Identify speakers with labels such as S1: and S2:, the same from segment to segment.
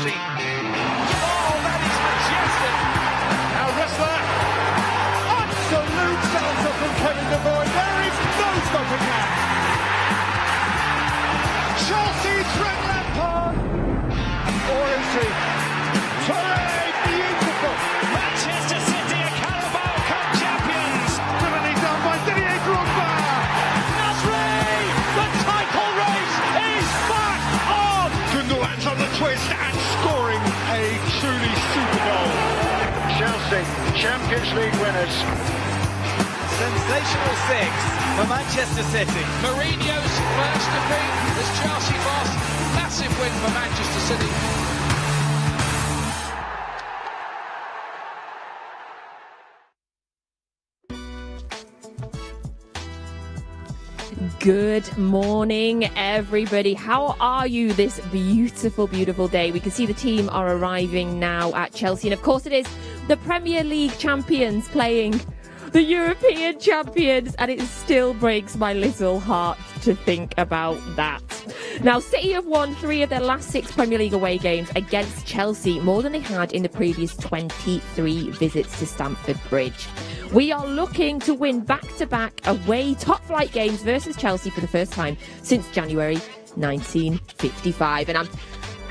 S1: Chelsea. Oh, that is majestic. Now wrestler. Absolute belter from Kevin De Bruyne. There is no stopping that. Chelsea threat Lampard. Or is he? Torre, beautiful.
S2: Manchester City are Carabao Cup champions.
S1: Brilliantly done by Didier Drogba.
S2: Nasri, the title race is back on.
S1: Gundogan's on the twist and scoring a truly super goal.
S3: Chelsea, Champions League winners.
S4: Sensational six for Manchester City.
S2: Mourinho's first defeat as Chelsea boss. Massive win for Manchester City.
S5: Good morning, everybody. How are you this beautiful, beautiful day? We can see the team are arriving now at Chelsea. And of course it is the Premier League champions playing the European champions. And it still breaks my little heart to think about that. Now, City have won 3 of their last 6 Premier League away games against Chelsea, more than they had in the previous 23 visits to Stamford Bridge. We are looking to win back-to-back away top-flight games versus Chelsea for the first time since January 1955. And I'm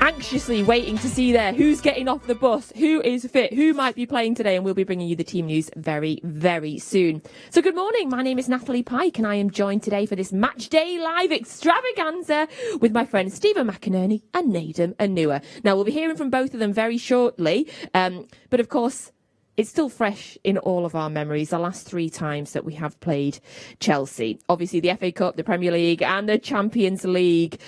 S5: anxiously waiting to see there who's getting off the bus, who is fit, who might be playing today, and we'll be bringing you the team news very, very soon. So good morning, my name is Natalie Pike and I am joined today for this Matchday live extravaganza with my friends Steven McInerney and Nedum and EsteemedKompany. Now we'll be hearing from both of them very shortly, but of course it's still fresh in all of our memories, the last 3 times that we have played Chelsea. Obviously the FA Cup, the Premier League and the Champions League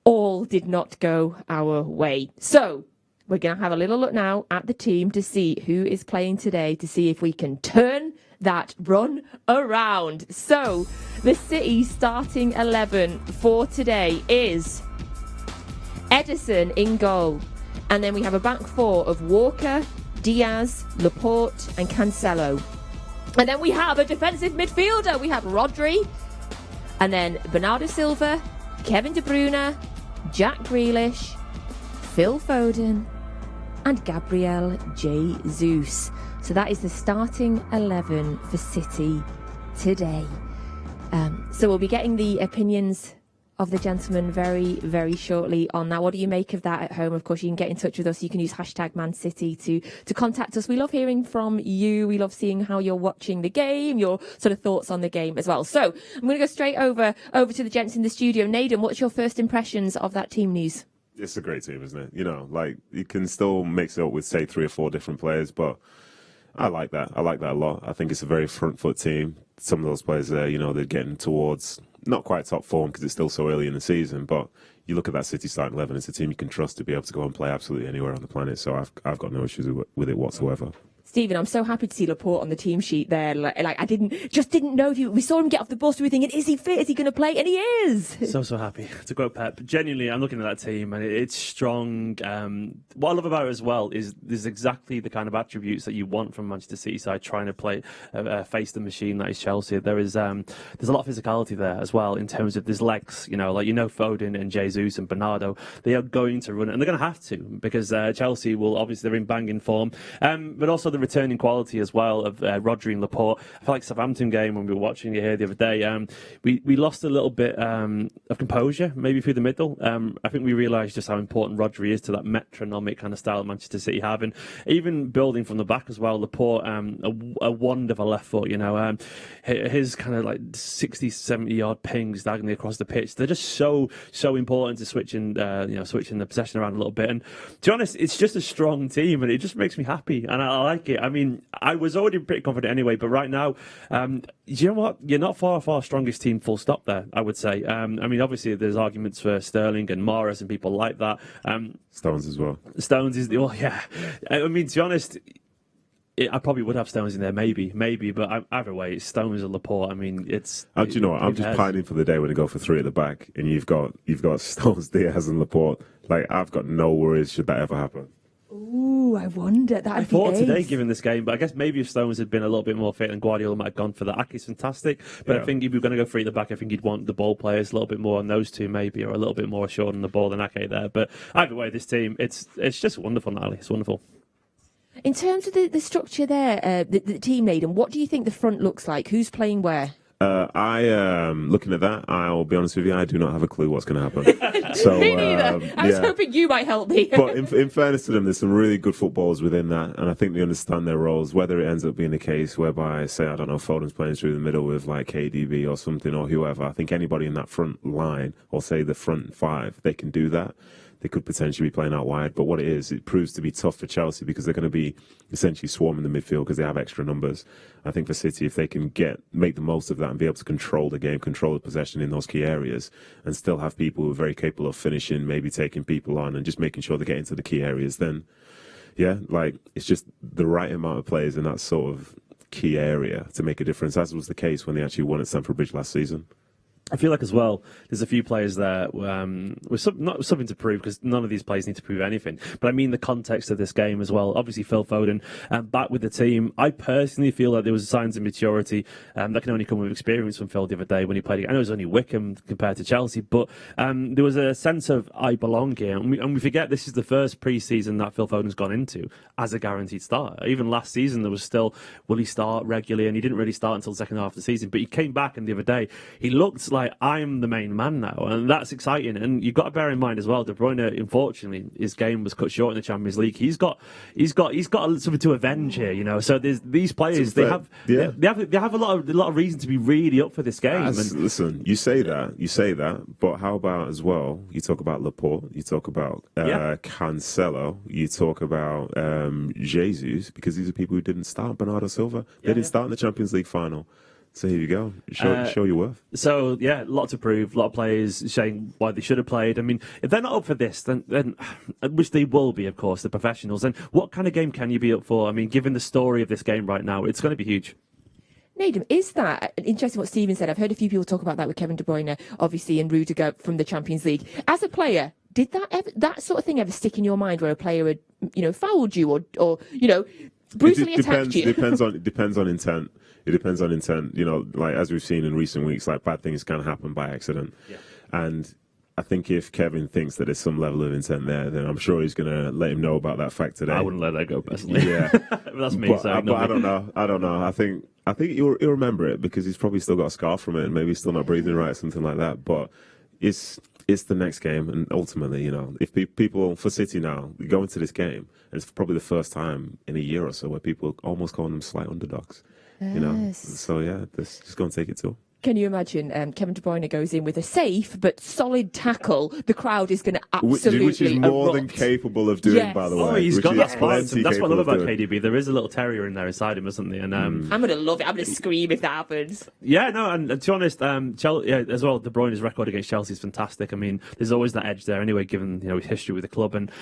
S5: all did not go our way. So we're going to have a little look now at the team to see who is playing today, to see if we can turn that run around. So the City starting 11 for today is Ederson in goal. And then we have a back 4 of Walker, Diaz, Laporte and Cancelo. And then we have a defensive midfielder. We have Rodri, and then Bernardo Silva, Kevin De Bruyne, Jack Grealish, Phil Foden and Gabriel Jesus. So that is the starting 11 for City today. So we'll be getting the opinions of the gentlemen very, very shortly on that. What do you make of that at home? Of course, you can get in touch with us. You can use hashtag #ManCity to contact us. We love hearing from you. We love seeing how you're watching the game, your sort of thoughts on the game as well. So I'm going to go straight over to the gents in the studio. Nedum, what's your first impressions of that team news?
S6: It's a great team, isn't it? You know, like you can still mix it up with, say, 3 or 4 different players, but I like that. I like that a lot. I think it's a very front foot team. Some of those players there, you know, they're getting towards not quite top form because it's still so early in the season, but you look at that City starting 11, it's a team you can trust to be able to go and play absolutely anywhere on the planet. So I've got no issues with it whatsoever.
S5: Steven, I'm so happy to see Laporte on the team sheet there. Like I didn't know if we saw him get off the bus. We were thinking, is he fit? Is he going to play? And he is.
S7: So happy to quote Pep. Genuinely, I'm looking at that team and it's strong. What I love about it as well is there's exactly the kind of attributes that you want from Manchester City side trying to play face the machine that is Chelsea. There's a lot of physicality there as well in terms of there's legs. You know, Foden and Jesus and Bernardo, they are going to run it and they're going to have to because Chelsea will obviously they're in banging form, but also the returning quality as well of Rodri and Laporte. I feel like Southampton game when we were watching it here the other day, we lost a little bit of composure maybe through the middle. I think we realised just how important Rodri is to that metronomic kind of style that Manchester City have, and even building from the back as well. Laporte, a wonderful left foot, you know, his kind of like 60-70 yard pings diagonally across the pitch. They're just so important to switching the possession around a little bit. And to be honest, it's just a strong team, and it just makes me happy, and I like it. I mean, I was already pretty confident anyway, but right now, you know what? You're not far off our strongest team, full stop there, I would say. I mean, obviously, there's arguments for Sterling and Mahrez and people like that.
S6: Stones as well.
S7: Stones is, well, yeah. I mean, to be honest, I probably would have Stones in there, maybe, but either way, it's Stones or Laporte. I mean, it's.
S6: Do you know what? I'm just pining for the day when they go for 3 at the back, and you've got Stones, Diaz, and Laporte. Like, I've got no worries should that ever happen.
S5: Ooh, I wonder. That'd
S7: I
S5: be
S7: thought today,
S5: ace.
S7: given this game, but I guess maybe if Stones had been a little bit more fit, and Guardiola might have gone for that. Ake's fantastic, but I think if you're going to go three at the back, I think you'd want the ball players a little bit more on those two, maybe, or a little bit more assured on the ball than Ake there. But either way, this team, it's just wonderful, Natalie. It's wonderful.
S5: In terms of the structure there, the team, Nedum, what do you think the front looks like? Who's playing where?
S6: Looking at that, I'll be honest with you, I do not have a clue what's going to happen. So,
S5: me neither. I was hoping you might help me.
S6: But in fairness to them, there's some really good footballers within that, and I think they understand their roles. Whether it ends up being the case whereby, say, I don't know, Foden's playing through the middle with like KDB or something or whoever, I think anybody in that front line, or say the front five, they can do that. They could potentially be playing out wide, but what it proves to be tough for Chelsea because they're going to be essentially swarming the midfield because they have extra numbers. I think for City, if they can make the most of that and be able to control the game, control the possession in those key areas, and still have people who are very capable of finishing, maybe taking people on and just making sure they get into the key areas, then, yeah, like, it's just the right amount of players in that sort of key area to make a difference, as was the case when they actually won at Stamford Bridge last season.
S7: I feel like as well, there's a few players there with not something to prove because none of these players need to prove anything. But I mean the context of this game as well. Obviously, Phil Foden back with the team. I personally feel like there was signs of maturity that can only come with experience from Phil the other day when he played. I know it was only Wickham compared to Chelsea, but there was a sense of I belong here. And we forget this is the first pre-season that Phil Foden's gone into as a guaranteed starter. Even last season, there was still, will he start regularly? And he didn't really start until the second half of the season. But he came back and the other day, he looked like I'm the main man now, and that's exciting. And you've got to bear in mind as well, De Bruyne, unfortunately, his game was cut short in the Champions League. He's got something to avenge here, you know. So there's these players, they have a lot of reason to be really up for this game.
S6: Listen, you say that, but how about as well? You talk about Laporte, you talk about Cancelo, you talk about Jesus, because these are people who didn't start. Bernardo Silva, they didn't start in the Champions League final. So here you go. Show your worth.
S7: So, yeah, a lot to prove. A lot of players saying why they should have played. I mean, if they're not up for this, then which they will be, of course, the professionals, then what kind of game can you be up for? I mean, given the story of this game right now, it's going to be huge.
S5: Nedum, is that interesting what Steven said? I've heard a few people talk about that with Kevin De Bruyne, obviously, and Rudiger from the Champions League. As a player, did that sort of thing ever stick in your mind where a player had, fouled you or brutally attacked you?
S6: It depends on intent. It depends on intent. Like as we've seen in recent weeks, like bad things can happen by accident. Yeah. And I think if Kevin thinks that there's some level of intent there, then I'm sure he's going to let him know about that fact today.
S7: I wouldn't let that go personally.
S6: Yeah,
S7: that's me.
S6: But I don't know. I think he'll remember it because he's probably still got a scar from it, and maybe he's still not breathing right, something like that. But it's the next game, and ultimately, if people for City now go into this game, and it's probably the first time in a year or so where people almost call them slight underdogs.
S5: Yes.
S6: So yeah, just go and take it to.
S5: Can you imagine Kevin De Bruyne goes in with a safe but solid tackle? The crowd is going to absolutely
S6: which is more
S5: erupt.
S6: than capable of doing, by the way.
S7: Oh, he's got that part.
S6: Plenty
S7: That's what I love about
S6: capable of
S7: KDB. There is a little terrier in there inside him, isn't there? And
S5: I'm going to love it. I'm going to scream if that happens.
S7: yeah, no, and to be honest, as well, De Bruyne's record against Chelsea is fantastic. I mean, there's always that edge there anyway, given his history with the club. And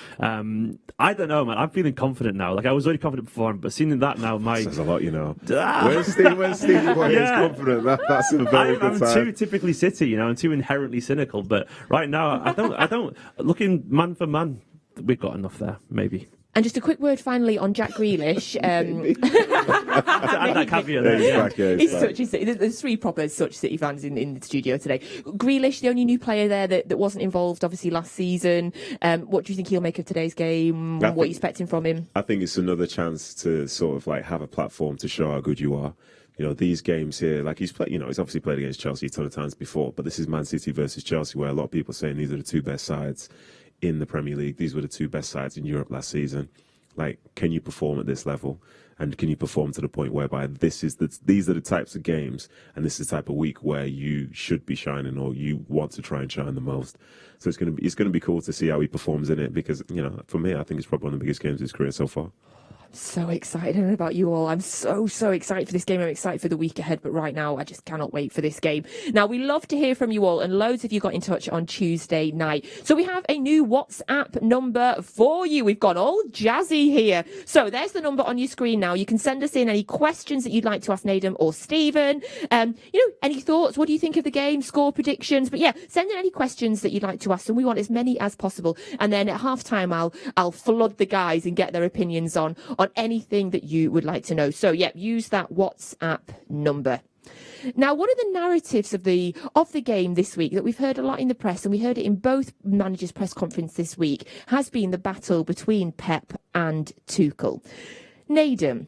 S7: I don't know, man. I'm feeling confident now. Like I was already confident before, but seeing that now,
S6: says a lot, Where's Steve confident? That's a very good sign.
S7: Too typically City, and too inherently cynical. But right now, I don't. Looking man for man, we've got enough there, maybe.
S5: And just a quick word finally on Jack Grealish.
S7: Add that caveat there.
S5: There's three proper such City fans in the studio today. Grealish, the only new player there that wasn't involved, obviously, last season. What do you think he'll make of today's game? What are you expecting from him?
S6: I think it's another chance to sort of like have a platform to show how good you are. These games here, like he's played, he's obviously played against Chelsea a ton of times before, but this is Man City versus Chelsea, where a lot of people are saying these are the two best sides in the Premier League. These were the two best sides in Europe last season. Like, can you perform at this level? And can you perform to the point whereby these are the types of games and this is the type of week where you should be shining or you want to try and shine the most? So it's going to be cool to see how he performs in it because, for me, I think it's probably one of the biggest games of his career so far.
S5: So excited. I don't know about you all. I'm so excited for this game. I'm excited for the week ahead, but right now I just cannot wait for this game. Now, we love to hear from you all, and loads of you got in touch on Tuesday night. So we have a new WhatsApp number for you. We've gone all jazzy here. So there's the number on your screen now. You can send us in any questions that you'd like to ask Nedum or Steven. Any thoughts? What do you think of the game? Score predictions? But yeah, send in any questions that you'd like to ask, and we want as many as possible. And then at halftime, I'll flood the guys and get their opinions on anything that you would like to know. So yeah, use that WhatsApp number. Now, one of the narratives of the game this week that we've heard a lot in the press, and we heard it in both managers' press conference this week, has been the battle between Pep and Tuchel. Nedum,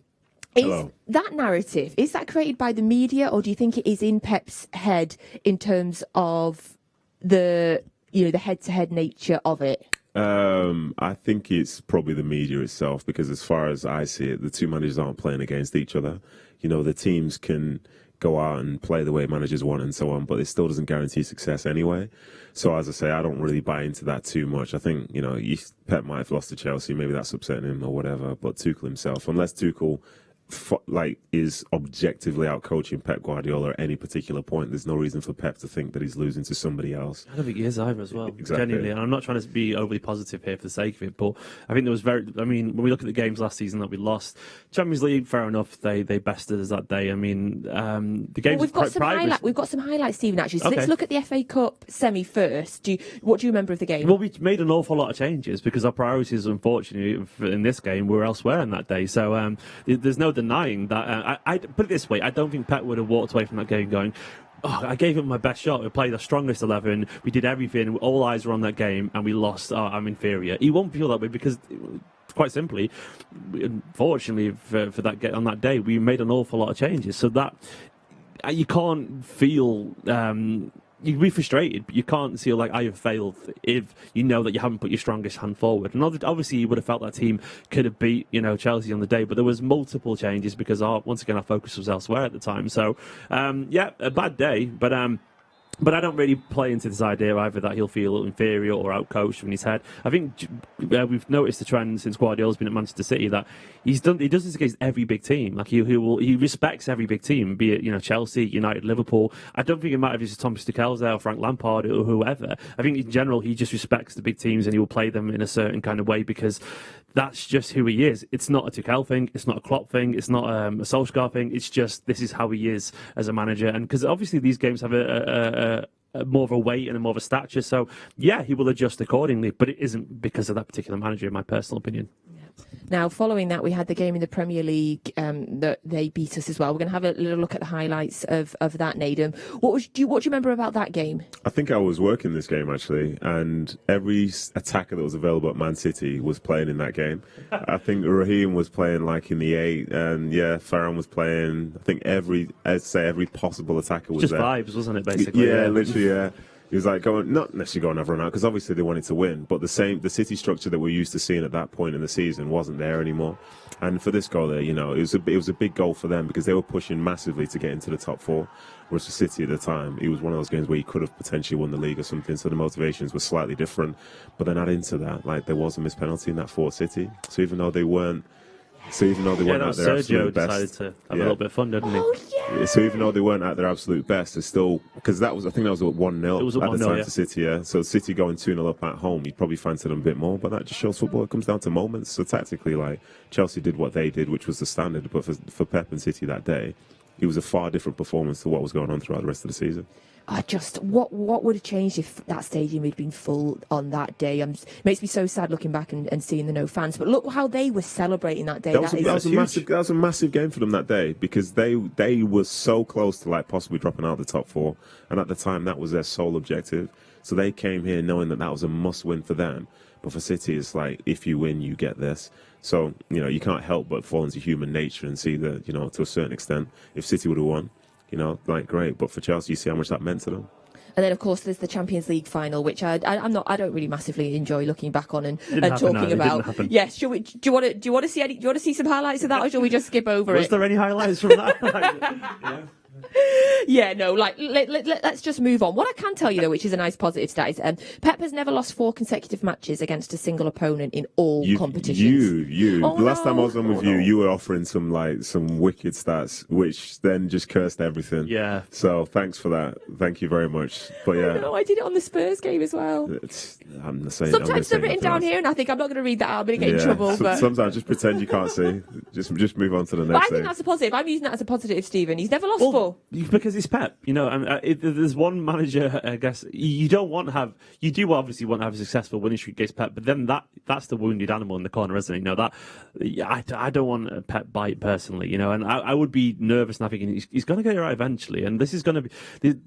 S5: is that narrative, is that created by the media, or do you think it is in Pep's head in terms of the head-to-head nature of it?
S6: I think it's probably the media itself, because as far as I see it, the two managers aren't playing against each other. The teams can go out and play the way managers want and so on, but it still doesn't guarantee success anyway. So as I say, I don't really buy into that too much. I think, Pep might have lost to Chelsea, maybe that's upsetting him or whatever, but Tuchel himself, unless Tuchel is objectively out coaching Pep Guardiola at any particular point, there's no reason for Pep to think that he's losing to somebody else.
S7: I don't think he is either as well.
S6: Exactly.
S7: Genuinely, and I'm not trying to be overly positive here for the sake of it, but I think there was when we look at the games last season that we lost, Champions League, fair enough, they bested us that day. I mean, the games.
S5: Well, we've got some highlights, Stephen. Actually, so let's look at the FA Cup semi first. What do you remember of the game?
S7: Well, we made an awful lot of changes because our priorities, unfortunately, in this game were elsewhere on that day. So there's no denying that. I put it this way: I don't think Pep would have walked away from that game going, I gave it my best shot. We played the strongest 11. We did everything. All eyes were on that game, and we lost. I'm inferior. He won't feel that way because, quite simply, unfortunately for that on that day, we made an awful lot of changes. So that you can't feel. You can be frustrated, but you can't feel like I have failed if you know that you haven't put your strongest hand forward. And obviously, you would have felt that team could have beat, Chelsea on the day, but there was multiple changes because once again our focus was elsewhere at the time. So, a bad day, but I don't really play into this idea either that he'll feel inferior or outcoached in his head. I think we've noticed the trend since Guardiola's been at Manchester City that he does this against every big team. Like he respects every big team, be it Chelsea, United, Liverpool. I don't think it matters if it's Thomas Tuchel's there or Frank Lampard or whoever. I think in general he just respects the big teams and he will play them in a certain kind of way because that's just who he is. It's not a Tuchel thing. It's not a Klopp thing. It's not a Solskjaer thing. It's just this is how he is as a manager. And because obviously these games have a more of a weight and a more of a stature. So, yeah, he will adjust accordingly, but it isn't because of that particular manager, in my personal opinion.
S5: Now, following that, we had the game in the Premier League that they beat us as well. We're going to have a little look at the highlights of that, Nedum. What do you remember about that game?
S6: I think I was working this game, actually, and every attacker that was available at Man City was playing in that game. I think Raheem was playing like in the 8, and Farhan was playing. I think every possible attacker was
S7: just
S6: there.
S7: Vibes, wasn't it, basically?
S6: Yeah, literally, yeah. He was like not necessarily going everyone out because obviously they wanted to win, but the City structure that we're used to seeing at that point in the season wasn't there anymore. And for this goal there, it was a big goal for them because they were pushing massively to get into the top 4. Whereas for City at the time, it was one of those games where you could have potentially won the league or something. So the motivations were slightly different. But then add into that, there was a missed penalty in that for City. So even though they weren't at their absolute best,
S7: decided to have a little bit of fun, didn't he?
S6: Yeah, so even though they weren't at their absolute best, they're still because I think that was 1-0 at the time to City. Yeah, so City going 2-0 up at home, you'd probably fancy them a bit more, but that just shows football. It comes down to moments. So tactically, Chelsea did what they did, which was the standard. But for Pep and City that day, it was a far different performance to what was going on throughout the rest of the season.
S5: What would have changed if that stadium had been full on that day? It makes me so sad looking back and seeing the no fans. But look how they were celebrating that day.
S6: That was a massive game for them that day because they were so close to possibly dropping out of the top 4, and at the time that was their sole objective. So they came here knowing that was a must-win for them. But for City, it's if you win, you get this. So you can't help but fall into human nature and see that to a certain extent, if City would have won, great. But for Chelsea, you see how much that meant to them.
S5: And then, of course, there's the Champions League final, which I don't really massively enjoy looking back on and talking about. Yes, do you want to see some highlights of that, or shall we just skip over it?
S7: Was there any highlights from that?
S5: Yeah, no, like, let's just move on. What I can tell you, though, which is a nice positive stat, is Pep has never lost 4 consecutive matches against a single opponent in all competitions.
S6: The last time I was on with you were offering some wicked stats, which then just cursed everything.
S7: Yeah.
S6: So thanks for that. Thank you very much. But yeah.
S5: No, I did it on the Spurs game as well.
S6: I'm the same.
S5: Sometimes they're written down here, and I think I'm not going to read that out. I'm going to get in trouble. But
S6: sometimes just pretend you can't see. Just move on to the next.
S5: But I think that's a positive. I'm using that as a positive, Stephen. He's never lost 4.
S7: Because it's Pep, you know. And there's one manager, I guess, you do obviously want to have a successful winning streak against Pep, but then that's the wounded animal in the corner, isn't it? You know, I don't want a Pep bite personally, you know, and I would be nervous now thinking he's going to get it right eventually, and this is going to be.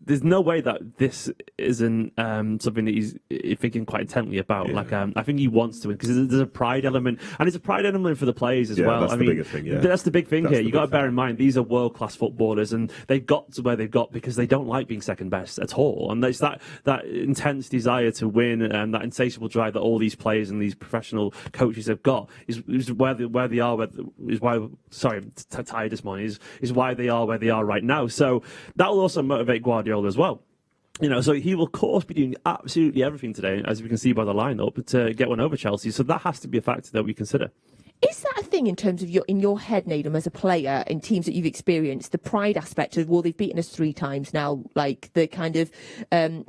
S7: There's no way that this isn't something that he's thinking quite intently about. Yeah. Like, I think he wants to win because there's a pride element, and it's a pride element for the players as well.
S6: That's the bigger thing. Yeah,
S7: that's the big thing here. You got to bear in mind these are world-class footballers, and they've got to where they've got because they don't like being second best at all, and it's that intense desire to win and that insatiable drive that all these players and these professional coaches have got is where they are. Tired this morning is why they are where they are right now. So that will also motivate Guardiola as well. You know, so he will, of course, be doing absolutely everything today, as we can see by the lineup, to get one over Chelsea. So that has to be a factor that we consider.
S5: Is that a thing in terms of in your head, Nedum, as a player in teams that you've experienced, the pride aspect of, well, they've beaten us 3 times now, like the kind of revenge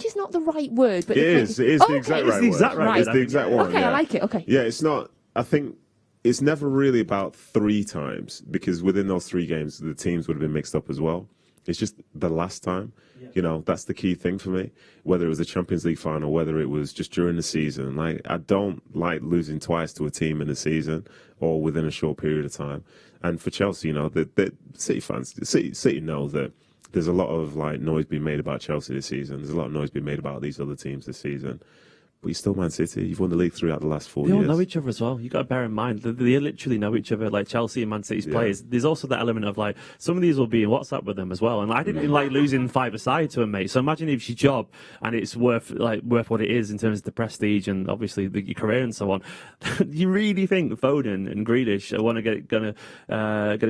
S5: is not the right word, but
S6: it is the exact right word. It's the exact one.
S5: Okay, yeah. I like it. Okay.
S6: Yeah, it's not. I think it's never really about 3 times because within those 3 games, the teams would have been mixed up as well. It's just the last time. You know, that's the key thing for me. Whether it was a Champions League final, whether it was just during the season. Like, I don't like losing twice to a team in the season or within a short period of time. And for Chelsea, you know, the City fans, City know that there's a lot of like noise being made about Chelsea this season. There's a lot of noise being made about these other teams this season. But you're still Man City. You've won the league 3 out of the last 4 years.
S7: They all know each other as well. You've got to bear in mind that they literally know each other, like Chelsea and Man City's players. There's also that element of like some of these will be in WhatsApp with them as well. And I didn't like losing 5-a-side to a mate. So imagine if it's your job and it's worth what it is in terms of the prestige and obviously your career and so on. You really think Foden and Grealish are going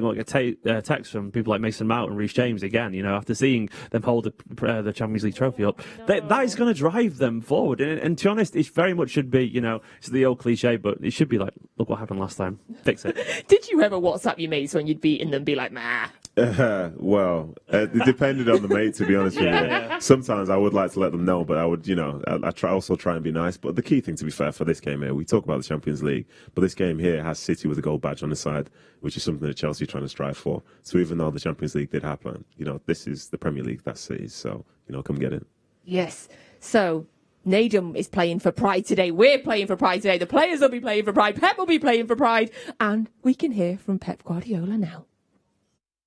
S7: to get text from people like Mason Mount and Reece James again? You know, after seeing them hold the Champions League trophy up, that is going to drive them forward. And to be honest, it very much should be, you know, it's the old cliche, but it should be like, look what happened last time. Fix it.
S5: Did you ever WhatsApp your mates when you'd beaten them, be like, nah?
S6: Well, it depended on the mate, to be honest with you. Yeah. Sometimes I would like to let them know, but I would, you know, I also try and be nice. But the key thing, to be fair, for this game here, we talk about the Champions League, but this game here has City with a gold badge on the side, which is something that Chelsea are trying to strive for. So even though the Champions League did happen, you know, this is the Premier League, that's City's. So, you know, come get it.
S5: Yes. So Nedum is playing for pride today. We're playing for pride today. The players will be playing for pride. Pep will be playing for pride. And we can hear from Pep Guardiola now.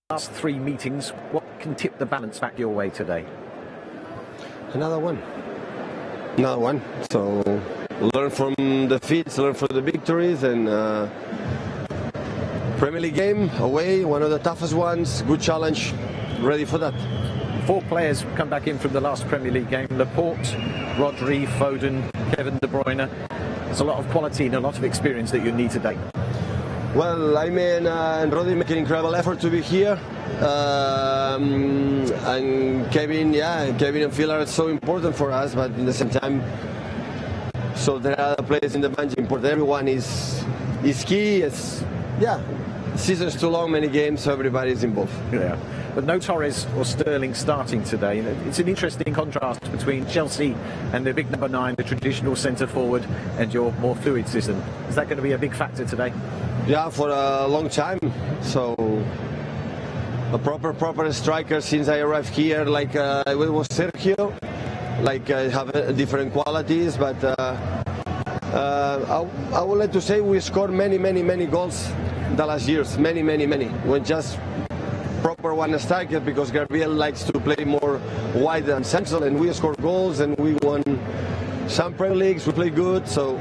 S8: Last 3 meetings, what can tip the balance back your way today?
S9: Another one. So learn from the defeats, learn from the victories, and Premier League game away, one of the toughest ones. Good challenge. Ready for that.
S8: 4 players come back in from the last Premier League game. Laporte, Rodri, Foden, Kevin De Bruyne. There's a lot of quality and a lot of experience that you need today.
S9: Well, I mean, and Rodri make an incredible effort to be here. And Kevin and Phil are so important for us, but in the same time, so there are other players in the bench important. Everyone is key. Season's too long, many games, so everybody's involved.
S8: Yeah. But no Torres or Sterling starting today. It's an interesting contrast between Chelsea and their big number 9, the traditional centre forward, and your more fluid system. Is that going to be a big factor today?
S9: Yeah, for a long time. So a proper striker since I arrived here, like it was Sergio, like have different qualities, but I would like to say we scored many goals the last years, many. When just proper one striker, because Gabriel likes to play more wide and central, and we scored goals and we won some Premier Leagues. We play good, so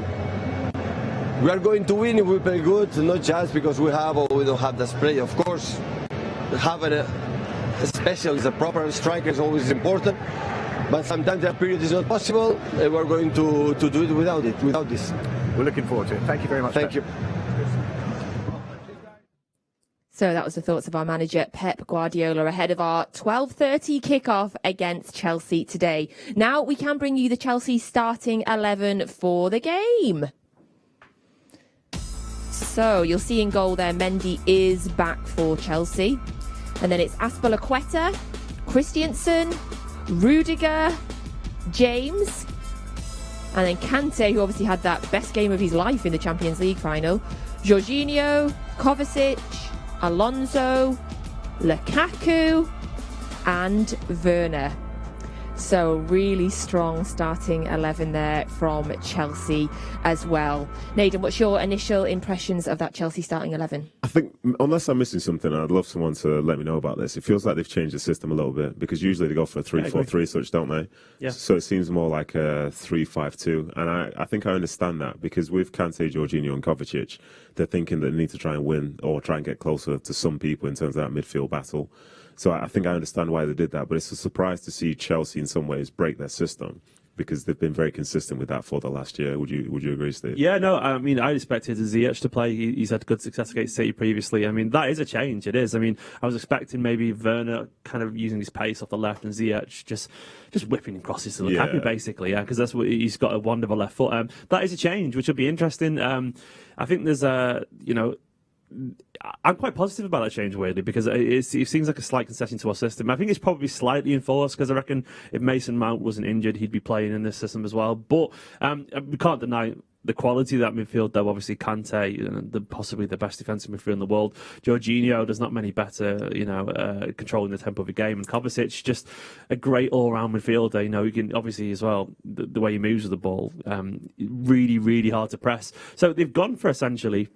S9: we are going to win if we play good, not just because we have or we don't have the spray. Of course, having a specialist, a proper striker is always important, but sometimes that period is not possible, and we're going to do it without this.
S8: We're looking forward to it. Thank you very much.
S9: Thank you.
S5: So that was the thoughts of our manager, Pep Guardiola, ahead of our 12:30 kickoff against Chelsea today. Now we can bring you the Chelsea starting 11 for the game. So you'll see in goal there, Mendy is back for Chelsea. And then it's Azpilicueta, Christensen, Rudiger, James, and then Kante, who obviously had that best game of his life in the Champions League final, Jorginho, Kovacic, Alonso, Lukaku, and Werner. So really strong starting 11 there from Chelsea as well. Nedum, what's your initial impressions of that Chelsea starting 11?
S6: I think, unless I'm missing something, I'd love someone to let me know about this. It feels like they've changed the system a little bit, because usually they go for a 3-4-3 such, don't they?
S7: Yeah.
S6: So it seems more like a 3-5-2. And I think I understand that, because with Kante, Jorginho and Kovacic, they're thinking that they need to try and win or try and get closer to some people in terms of that midfield battle. So I think I understand why they did that, but it's a surprise to see Chelsea in some ways break their system, because they've been very consistent with that for the last year. Would you agree, Steve?
S7: Yeah, no, I mean, I expected Ziyech to play. He's had good success against City previously. I mean, that is a change. It is. I mean, I was expecting maybe Werner kind of using his pace off the left and Ziyech just whipping crosses to Lukaku, basically, because that's what he's got, a wonderful left foot. That is a change, which will be interesting. I think there's I'm quite positive about that change, weirdly, because it seems like a slight concession to our system. I think it's probably slightly enforced, because I reckon if Mason Mount wasn't injured, he'd be playing in this system as well. But we can't deny the quality of that midfield, though. Obviously, Kante, possibly the best defensive midfield in the world. Jorginho, there's not many better, controlling the tempo of the game. And Kovacic, just a great all-round midfielder. You can obviously as well, the way he moves with the ball, really, really hard to press. So they've gone for essentially.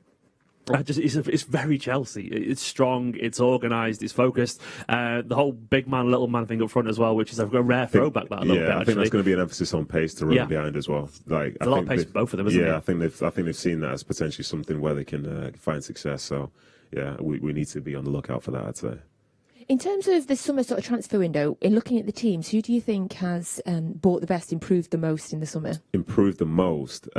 S7: It's very Chelsea. It's strong, it's organised, it's focused. The whole big man, little man thing up front as well, which is a rare throwback. I think
S6: there's going to be an emphasis on pace to run behind as well. Like,
S7: a lot of pace for both of them, isn't it?
S6: Yeah, I think they've seen that as potentially something where they can find success. So, yeah, we need to be on the lookout for that, I'd say.
S5: In terms of the summer sort of transfer window, in looking at the teams, who do you think has bought the best, improved the most in the summer?
S6: Improved the most?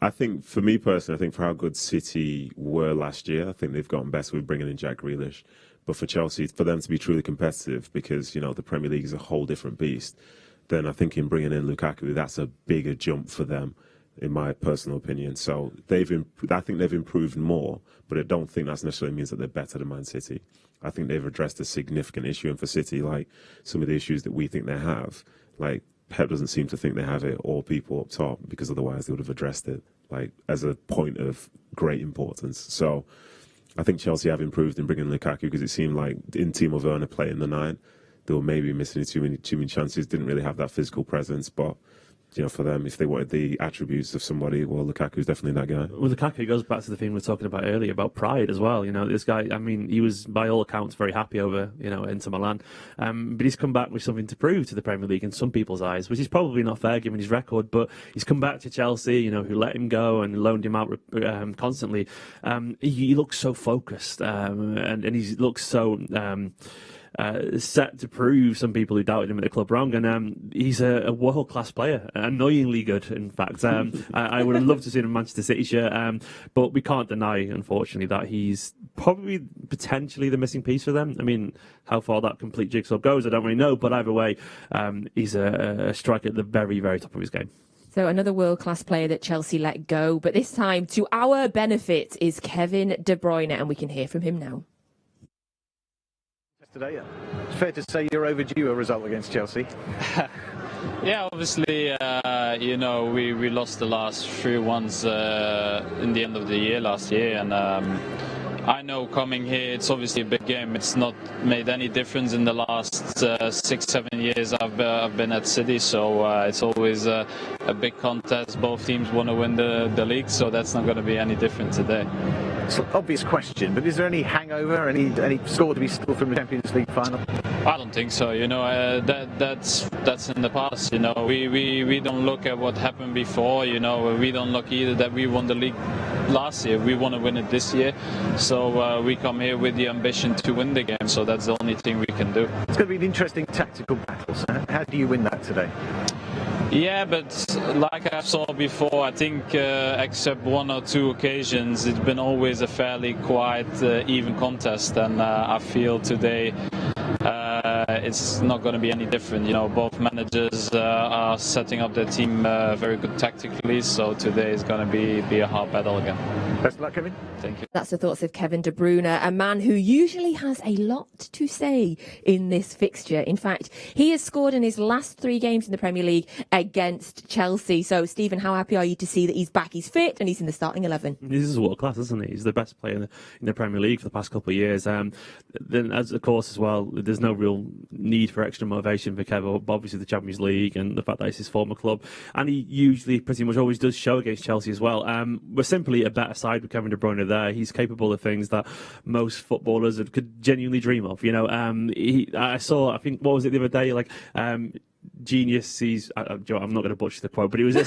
S6: I think, for me personally, I think for how good City were last year, I think they've gotten better with bringing in Jack Grealish. But for Chelsea, for them to be truly competitive, because, the Premier League is a whole different beast, then I think in bringing in Lukaku, that's a bigger jump for them, in my personal opinion. So I think they've improved more, but I don't think that necessarily means that they're better than Man City. I think they've addressed a significant issue, and for City, like some of the issues that we think they have, like Pep doesn't seem to think they have it, or people up top, because otherwise they would have addressed it, like, as a point of great importance. So I think Chelsea have improved in bringing Lukaku, because it seemed like in Timo Werner playing the 9, they were maybe missing too many chances, didn't really have that physical presence. But for them, if they wanted the attributes of somebody, well, Lukaku's definitely that guy.
S7: Well, Lukaku goes back to the thing we were talking about earlier about pride as well. This guy, I mean, he was by all accounts very happy over, Inter Milan, but he's come back with something to prove to the Premier League in some people's eyes, which is probably not fair given his record. But he's come back to Chelsea, who let him go and loaned him out constantly. He looks so focused, and he looks so. Set to prove some people who doubted him at the club wrong, and he's a world-class player, annoyingly good, in fact. I would have loved to see him in Manchester City shirt, but we can't deny, unfortunately, that he's probably potentially the missing piece for them. I mean, how far that complete jigsaw goes, I don't really know, but either way, he's a striker at the very, very top of his game.
S5: So another world-class player that Chelsea let go, but this time to our benefit is Kevin De Bruyne, and we can hear from him now.
S8: Today, it's fair to say you're overdue a result against Chelsea.
S10: Yeah, obviously, we lost the last 3-1 in the end of the year last year, and I know coming here, it's obviously a big game. It's not made any difference in the last 6-7 years I've been at City, so it's always a big contest. Both teams want to win the league, so that's not going to be any different today.
S8: It's an obvious question, but is there any hangover, any score to be still from the Champions League final?
S10: I don't think so. That's in the past. We don't look at what happened before. We don't look either that we won the league last year. We want to win it this year. So we come here with the ambition to win the game. So that's the only thing we can do.
S8: It's going to be an interesting tactical battle. So how do you win that today?
S10: Yeah, but like I saw before, I think except one or two occasions, it's been always a fairly quiet, even contest, and I feel today it's not going to be any different. You know, both managers are setting up their team very good tactically, so today is going to be a hard battle again.
S8: Best of luck, Kevin.
S10: Thank you.
S5: That's the thoughts of Kevin De Bruyne, a man who usually has a lot to say in this fixture. In fact, he has scored in his last 3 games in the Premier League against Chelsea. So, Stephen, how happy are you to see that he's back, he's fit, and he's in the starting 11?
S7: This is world class, isn't he? He's the best player in the Premier League for the past couple of years. Then, as of course, as well, there's no real need for extra motivation for Kevin. Obviously, the Champions League and the fact that it's his former club, and he usually pretty much always does show against Chelsea as well. We're simply a better side with Kevin De Bruyne there. He's capable of things that most footballers could genuinely dream of. You know, I think, what was it the other day? Like, genius sees. I'm not going to butcher the quote, but it was a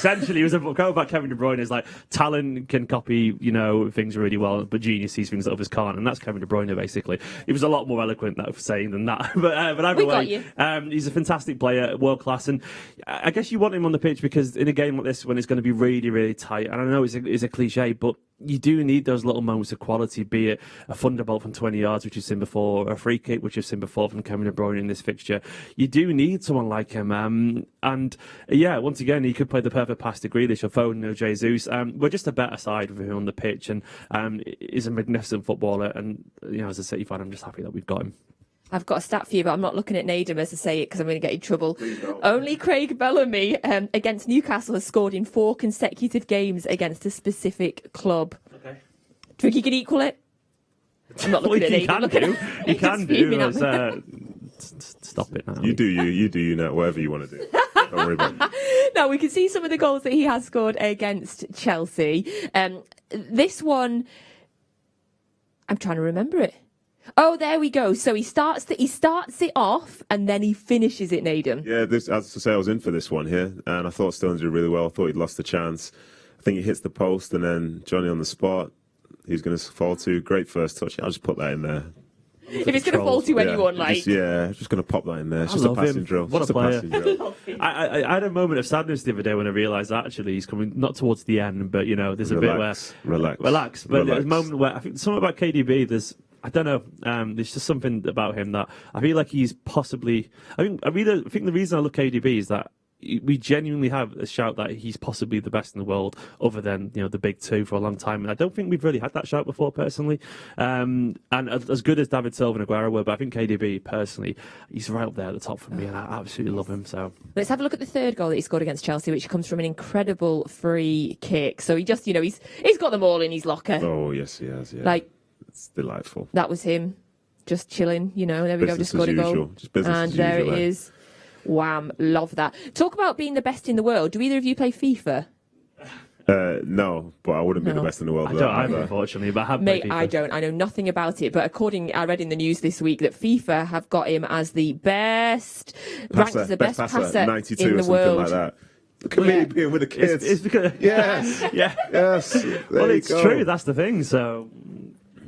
S7: quote about Kevin De Bruyne. Is like, talent can copy, you know, things really well, but genius sees things that others can't, and that's Kevin De Bruyne basically. It was a lot more eloquent that saying than that, but either way, he's a fantastic player, world class, and I guess you want him on the pitch because in a game like this, when it's going to be really, really tight, and I know it's a cliche, but you do need those little moments of quality, be it a thunderbolt from 20 yards, which you've seen before, a free kick, which you've seen before from Kevin De Bruyne in this fixture. You do need someone like him. And yeah, once again, he could play the perfect pass to Grealish or Foden or Jesus. We're just a better side with him on the pitch, and he's a magnificent footballer. And, you know, as a City fan, I'm just happy that we've got him.
S5: I've got a stat for you, but I'm not looking at Nedum as I say it because I'm going to get in trouble. Only Craig Bellamy against Newcastle has scored in 4 consecutive games against a specific club. Okay. Do you think he can equal it? I'm not looking at Nedum.
S7: He can do. Stop it now.
S6: You do you now, whatever you want to do. Don't worry about it.
S5: Now, we can see some of the goals that he has scored against Chelsea. This one, I'm trying to remember it. Oh, there we go. So he starts it off and then he finishes it, Nedum.
S6: Yeah, as I say, I was in for this one here, and I thought Sterling did really well. I thought he'd lost the chance. I think he hits the post, and then Johnny on the spot, he's going to fall to. Great first touch. I'll just put that in there.
S5: If it's going to fall to anyone,
S6: just going to pop that in there. It's just a passing drill.
S7: What a player. I had a moment of sadness the other day when I realised that actually he's coming, not towards the end, but, you know, there's a bit where... Relax. But there's a moment where, I think something about KDB, I don't know. There's just something about him that I feel like he's possibly. I think the reason I look KDB is that we genuinely have a shout that he's possibly the best in the world, other than, you know, the big two for a long time. And I don't think we've really had that shout before, personally. And as good as David Silva and Aguero were, but I think KDB personally, he's right up there at the top for me, and I absolutely love him. So
S5: let's have a look at the third goal that he scored against Chelsea, which comes from an incredible free kick. So he just, you know, he's got them all in his locker.
S6: Oh yes, he has. Yeah.
S5: Like,
S6: it's delightful.
S5: That was him, just chilling. You know, there we go, just scored a goal, and there it is. Wham, love that. Talk about being the best in the world. Do either of you play FIFA?
S6: No, but I wouldn't be the best in the world.
S7: I don't either, unfortunately, but I have played FIFA.
S5: I don't. I know nothing about it, but I read in the news this week that FIFA have got him as the best, ranked as the best passer
S6: 92
S5: in the world.
S6: Like that. Look at me being with the kids.
S7: It's because,
S6: yes.
S7: Yeah.
S6: Yes.
S7: Well, it's true. That's the thing. So,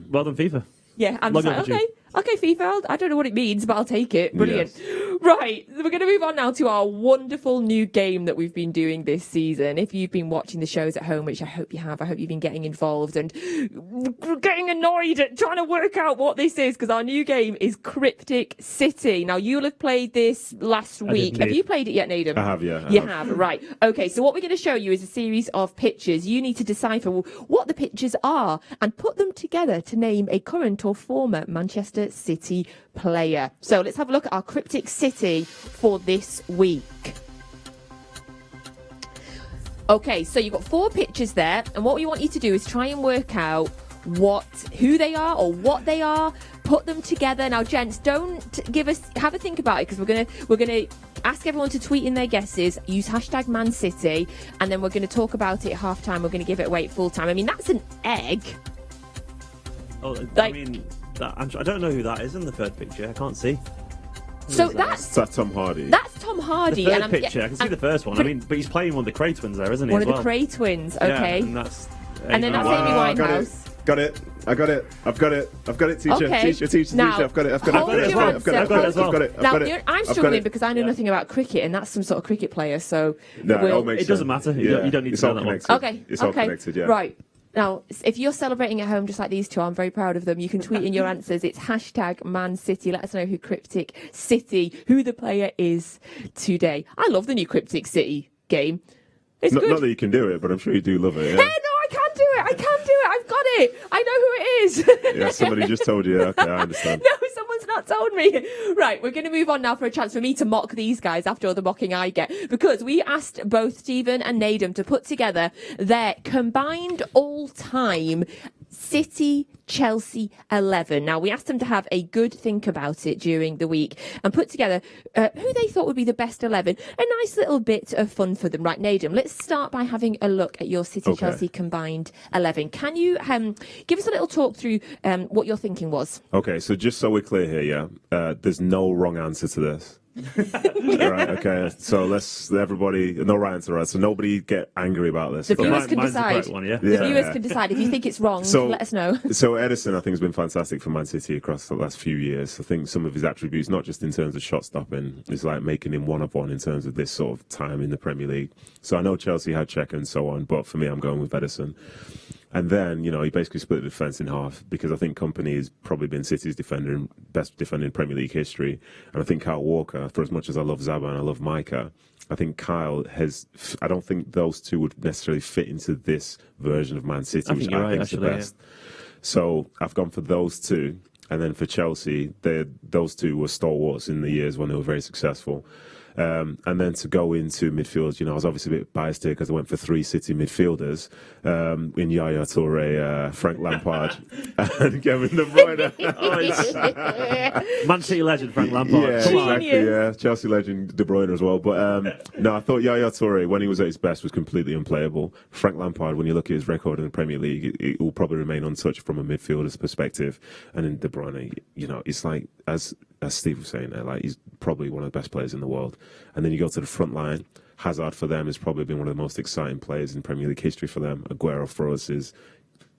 S7: well done, FIFA.
S5: Yeah, I'm just like, okay, FIFA, I don't know what it means, but I'll take it. Brilliant. Yes. Right, we're going to move on now to our wonderful new game that we've been doing this season. If you've been watching the shows at home, which I hope you have, I hope you've been getting involved and getting annoyed at trying to work out what this is, because our new game is Cryptic City. Now, you'll have played this last week. Have you played it yet, Nedum?
S6: I have, yeah.
S5: You have, right. Okay, so what we're going to show you is a series of pictures. You need to decipher what the pictures are and put them together to name a current or former Manchester City player. So let's have a look at our Cryptic City for this week. Okay, so you've got 4 pictures there, and what we want you to do is try and work out who they are or what they are. Put them together. Now, gents, don't have a think about it, because we're gonna ask everyone to tweet in their guesses. Use hashtag Man City, and then we're going to talk about it at half time. We're going to give it away at full time. I mean, that's an egg.
S7: Oh, I mean, I don't know who that is in the third picture. I can't see.
S5: So that's
S6: Tom Hardy.
S5: That's Tom Hardy.
S7: The third picture, I can see the first one. I mean, but he's playing one of the Cray twins there, isn't he?
S5: One of the Cray twins. Okay.
S7: Yeah, and
S5: then that's Amy Winehouse.
S6: Got it. I got it. I've got it, teacher.
S5: Okay.
S6: Teacher.
S5: Now,
S6: I've got it.
S5: I'm struggling because I know nothing about cricket, and that's some sort of cricket player. So
S7: it doesn't matter. You don't need to know that one.
S5: Okay.
S6: It's all connected. Yeah.
S5: Right. Now, if you're celebrating at home just like these two, I'm very proud of them. You can tweet in your answers. It's #ManCity. Let us know who Cryptic City, who the player is today. I love the new Cryptic City game. It's good.
S6: Not that you can do it, but I'm sure you do love it. Yeah.
S5: Hey, no, I can do it. I've got it. I know who it is.
S6: Yeah, somebody just told you. Okay, I understand.
S5: No, someone's not told me. Right, we're going to move on now for a chance for me to mock these guys after all the mocking I get. Because we asked both Steven and Nedum to put together their combined all-time City Chelsea 11. Now, we asked them to have a good think about it during the week and put together who they thought would be the best 11. A nice little bit of fun for them. Right, Nedum, let's start by having a look at your City Chelsea combined 11. Can you give us a little talk through what your thinking was?
S6: Okay, so just so we're clear here, there's no wrong answer to this. Right, okay, so everybody, no right answer, right? So nobody get angry about this.
S5: The viewers can decide.
S7: The viewers
S5: can decide. If you think it's wrong, let us know.
S6: So Edison, I think, has been fantastic for Man City across the last few years. I think some of his attributes, not just in terms of shot stopping, is like making him one of one in terms of this sort of time in the Premier League. So I know Chelsea had Check and so on, but for me, I'm going with Edison. And then, he basically split the defence in half because I think Kompany has probably been City's best defender in Premier League history. And I think Kyle Walker, for as much as I love Zaba and I love Micah, I think Kyle I don't think those two would necessarily fit into this version of Man City, which I think is the best. Yeah. So I've gone for those two. And then for Chelsea, those two were stalwarts in the years when they were very successful. And then to go into midfield, I was obviously a bit biased here because I went for 3 City midfielders in Yaya Toure, Frank Lampard, and Kevin De Bruyne.
S7: Man City legend Frank Lampard.
S6: Yeah, exactly. Yeah, Chelsea legend De Bruyne as well. But no, I thought Yaya Toure, when he was at his best, was completely unplayable. Frank Lampard, when you look at his record in the Premier League, it will probably remain untouched from a midfielder's perspective. And in De Bruyne, it's like as Steve was saying there, like he's probably one of the best players in the world. And then you go to the front line. Hazard for them has probably been one of the most exciting players in Premier League history for them. Aguero for us is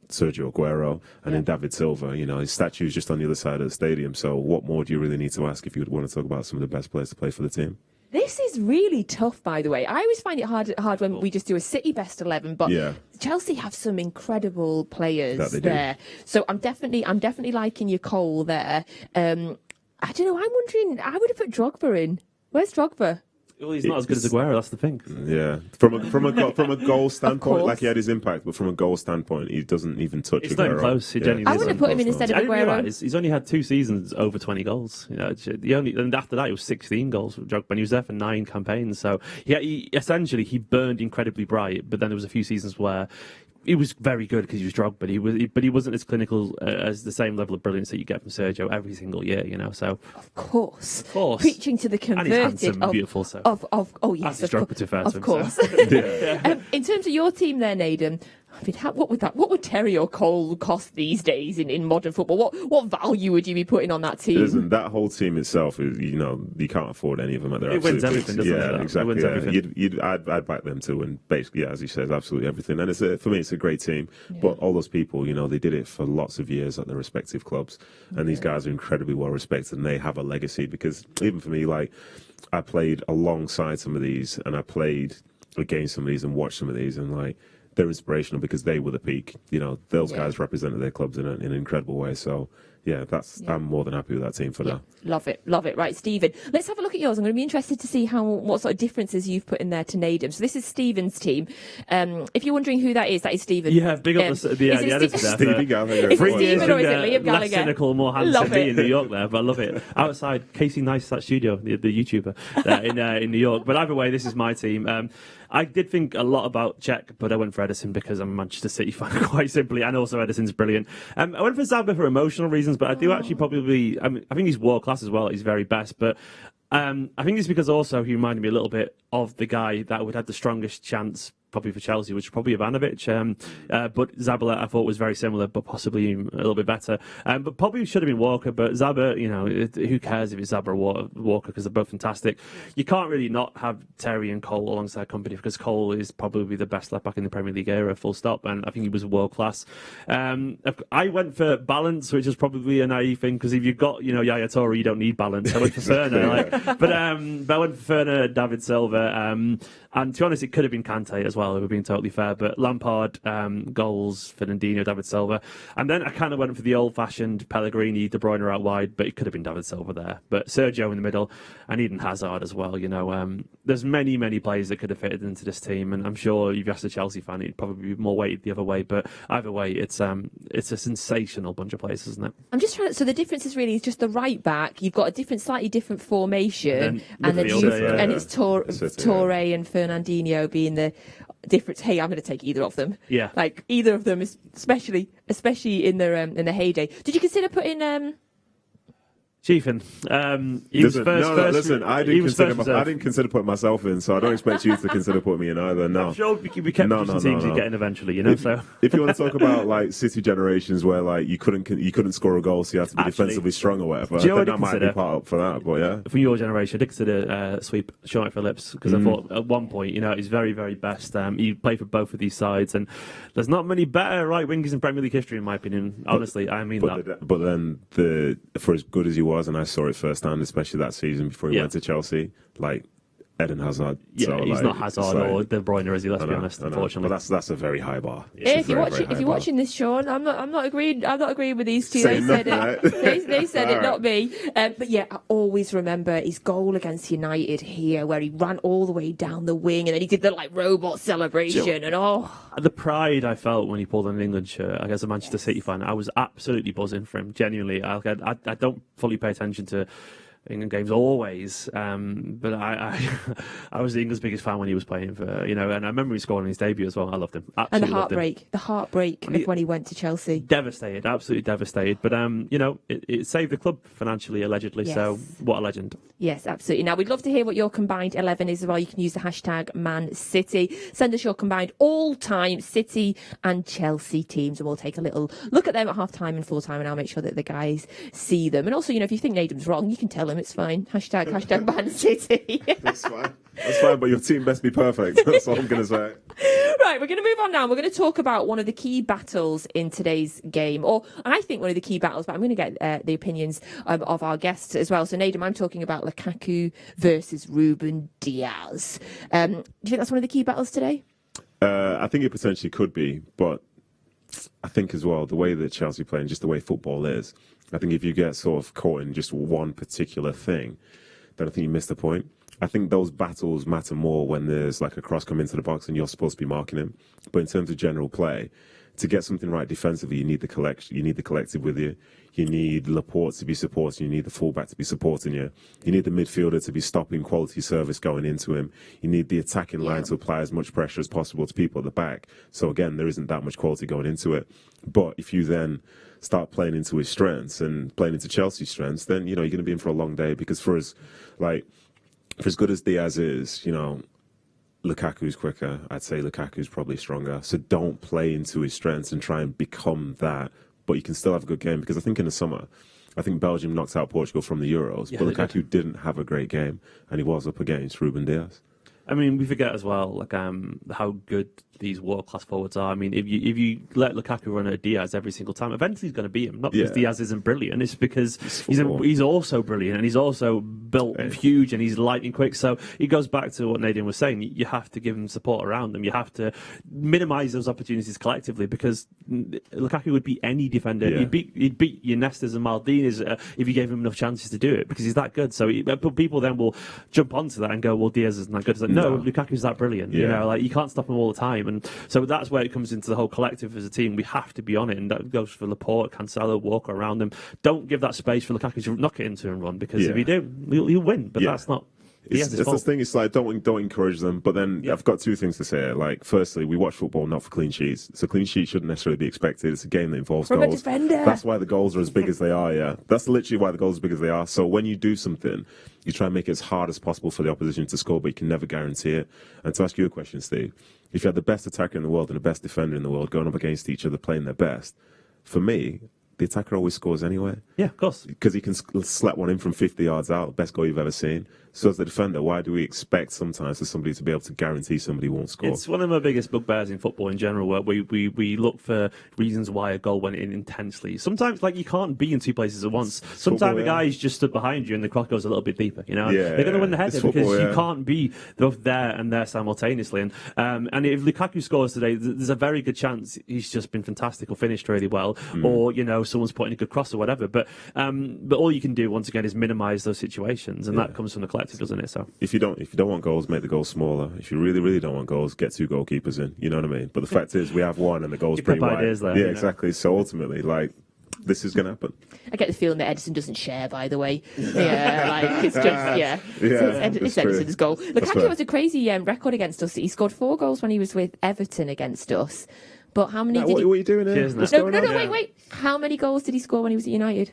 S6: Sergio Aguero, and then David Silva. His statue is just on the other side of the stadium. So what more do you really need to ask if you would want to talk about some of the best players to play for the team?
S5: This is really tough, by the way. I always find it hard when we just do a City best 11, but Chelsea have some incredible players there. So I'm definitely liking your Cole there. I don't know. I'm wondering. I would have put Drogba in. Where's Drogba?
S7: Well, he's not as good as Aguero. That's the thing.
S6: Yeah, from a goal standpoint, like he had his impact, but from a goal standpoint, he doesn't even touch.
S7: It's not even close. He genuinely
S5: I would have put him in instead of Aguero.
S7: He's only had 2 seasons over 20 goals. And after that, it was 16 goals for Drogba. And he was there for 9 campaigns. So he essentially burned incredibly bright. But then there was a few seasons where he was very good because he was Drogba, but he wasn't as clinical as the same level of brilliance that you get from Sergio every single year. So
S5: of course, preaching to the converted,
S7: and he's handsome, beautiful. So
S5: oh yes,
S7: of
S5: course. In terms of your team, there, Nedum. I mean, what would Terry or Cole cost these days in modern football? What value would you be putting on that team?
S6: Listen, that whole team itself is, you can't afford any of them at their absolute
S7: wins everything, doesn't it?
S6: Yeah, exactly. It wins everything. I'd back them too, and basically, as he says, absolutely everything. And for me, it's a great team. Yeah. But all those people, they did it for lots of years at their respective clubs, and these guys are incredibly well respected, and they have a legacy. Because even for me, like, I played alongside some of these, and I played against some of these, and watched some of these, and like, they're inspirational because they were the peak. Those guys represented their clubs in an incredible way. So, I'm more than happy with that team for now.
S5: Love it. Right, Steven, let's have a look at yours. I'm going to be interested to see what sort of differences you've put in there to Nedum. So this is Steven's team. If you're wondering who that is Steven.
S7: Yeah, big up the editor there.
S6: Stevie Gallagher.
S5: Is it Steven or is it Liam Gallagher?
S7: Less cynical, more handsome in New York there, but I love it. Outside Casey Neistat studio, the YouTuber in New York. But either way, this is my team. I did think a lot about Czech, but I went for Edison because I'm a Manchester City fan, quite simply, and also Edison's brilliant. I went for Zaba for emotional reasons, but I do actually probably... I think he's world-class as well, he's very best, but I think it's because also he reminded me a little bit of the guy that would have the strongest chance probably for Chelsea, which is probably Ivanovic. But Zabala, I thought, was very similar, but possibly a little bit better. But probably should have been Walker. But Zaba, who cares if it's Zaba or Walker, because they're both fantastic. You can't really not have Terry and Cole alongside Kompany, because Cole is probably the best left back in the Premier League era, full stop. And I think he was world class. I went for balance, which is probably a naive thing, because if you've got Yaya Toure, you don't need balance. I went for Ferner, but I went for Ferner, David Silva, and to be honest, it could have been Kante as well, if we're being totally fair. But Lampard, goals, Fernandinho, David Silva, and then I kind of went for the old-fashioned Pellegrini, De Bruyne out wide, but it could have been David Silva there. But Sergio in the middle, and Eden Hazard as well. There's many players that could have fitted into this team, and I'm sure if you asked a Chelsea fan, it'd probably be more weighted the other way. But either way, it's a sensational bunch of players, isn't it?
S5: I'm just trying to. So the difference is really just the right back. You've got a slightly different formation, and it's Toure and Fernandinho being the difference. Hey, I'm going to take either of them.
S7: Yeah,
S5: like either of them, especially in their heyday. Did you consider putting
S6: Chiefin. Listen, I didn't consider putting myself in, so I don't expect you to consider putting me in either. No,
S7: I'm sure we kept pushing teams you get in eventually. So
S6: if you want to talk about like City generations where like you couldn't score a goal, so you have to be defensively strong or whatever, I think that might be part up for that. But yeah,
S7: from your generation, I did consider sweep Sean Phillips, because I thought at one point, he's very, very best. He played for both of these sides, and there's not many better right wingers in Premier League history, in my opinion. Honestly, I mean that.
S6: But then for as good as he was, and I saw it firsthand, especially that season before he went to Chelsea, like Eden Hazard.
S7: Yeah, so, he's not Hazard or De Bruyne, is he? Let's be honest. Unfortunately,
S6: but that's a very high bar.
S5: If you're watching this, Sean, I'm not agreeing. I'm not agreeing with these two. They said it. They said it, not me. But yeah, I always remember his goal against United here, where he ran all the way down the wing and then he did the robot celebration
S7: the pride I felt when he pulled on an England shirt against a Manchester City fan. I was absolutely buzzing for him. Genuinely, I don't fully pay attention to England games always, but I was England's biggest fan when he was playing for, and I remember he scored on his debut as well. I loved him. Absolutely
S5: the heartbreak of when he went to Chelsea.
S7: Devastated, absolutely devastated. But it saved the club financially, allegedly. Yes. So what a legend.
S5: Yes, absolutely. Now we'd love to hear what your combined 11 is as well. You can use the hashtag Man City. Send us your combined all-time City and Chelsea teams, and we'll take a little look at them at half-time and full-time, and I'll make sure that the guys see them. And also, if you think Nedum's wrong, you can tell him. It's fine. Hashtag Man City.
S6: That's fine, but your team best be perfect. That's all I'm going to say.
S5: Right, we're going to move on now. We're going to talk about one of the key battles in today's game, or I think one of the key battles, but I'm going to get the opinions of our guests as well. So, Nedum, I'm talking about Lukaku versus Ruben Diaz. Do you think that's one of the key battles today?
S6: I think it potentially could be, but I think as well, the way that Chelsea play and just the way football is, I think if you get sort of caught in just one particular thing, then I think you miss the point. I think those battles matter more when there's like a cross come into the box and you're supposed to be marking him. But in terms of general play, to get something right defensively, you need the collective with you. You need Laporte to be supporting you. You need the fullback to be supporting you. You need the midfielder to be stopping quality service going into him. You need the attacking line to apply as much pressure as possible to people at the back. So again, there isn't that much quality going into it. But if you then start playing into his strengths and playing into Chelsea's strengths, then you're going to be in for a long day. Because for as good as Diaz is, Lukaku's quicker. I'd say Lukaku's probably stronger. So don't play into his strengths and try and become that. But you can still have a good game, because I think in the summer, I think Belgium knocked out Portugal from the Euros, but Lukaku didn't have a great game, and he was up against Ruben Diaz.
S7: I mean, we forget as well, how good these world-class forwards are. I mean, if you let Lukaku run at Diaz every single time, eventually he's going to beat him. Not because Diaz isn't brilliant, it's because he's also brilliant, and he's also built huge, and he's lightning quick. So it goes back to what Nedum was saying. You have to give him support around them. You have to minimise those opportunities collectively, because Lukaku would beat any defender. He'd beat your Nestas and Maldini's if you gave him enough chances to do it, because he's that good. So people then will jump onto that and go, well, Diaz isn't that good. It's like, no, Lukaku's that brilliant. You can't stop him all the time. And so that's where it comes into the whole collective as a team. We have to be on it, and that goes for Laporte, Cancelo, Walker around them. Don't give that space for Lukaku to knock it into and run, because if you do, you'll win. But that's not.
S6: That's the thing. It's like don't encourage them. But then I've got two things to say. Like, firstly, we watch football not for clean sheets, so clean sheets shouldn't necessarily be expected. It's a game that involves
S5: From
S6: goals.
S5: a defender.
S6: That's why the goals are as big as they are. Yeah, that's literally why the goals are as big as they are. So when you do something, you try and make it as hard as possible for the opposition to score, but you can never guarantee it. And to ask you a question, Steve, if you had the best attacker in the world and the best defender in the world going up against each other, playing their best, for me, the attacker always scores anyway.
S7: Yeah, of course.
S6: Because he can slap one in from 50 yards out, best goal you've ever seen. So as the defender, why do we expect sometimes for somebody to be able to guarantee somebody won't score?
S7: It's one of my biggest bugbears in football in general, where we look for reasons why a goal went in intensely. Sometimes, like, you can't be in two places at once. Sometimes a guy's just stood behind you and the clock goes a little bit deeper. You know, they're going to win the header because you can't be both there and there simultaneously. And if Lukaku scores today, there's a very good chance he's just been fantastic or finished really well, or someone's putting a good cross or whatever. But all you can do once again is minimise those situations, and that comes from the collective, doesn't it? So if you don't want goals, make the goals smaller. If you really don't want goals, get two goalkeepers in. You know what I mean? But the fact is, we have one, and the goal's pretty wide. There,
S6: exactly. So ultimately, like, this is going to happen.
S5: I get the feeling that Edison doesn't share, by the way. It's just, it's Edison's goal. Lukaku has a crazy record against us. He scored 4 goals when he was with Everton against us. But how many
S6: what are you doing here?
S5: No, wait. How many goals did he score when he was at United?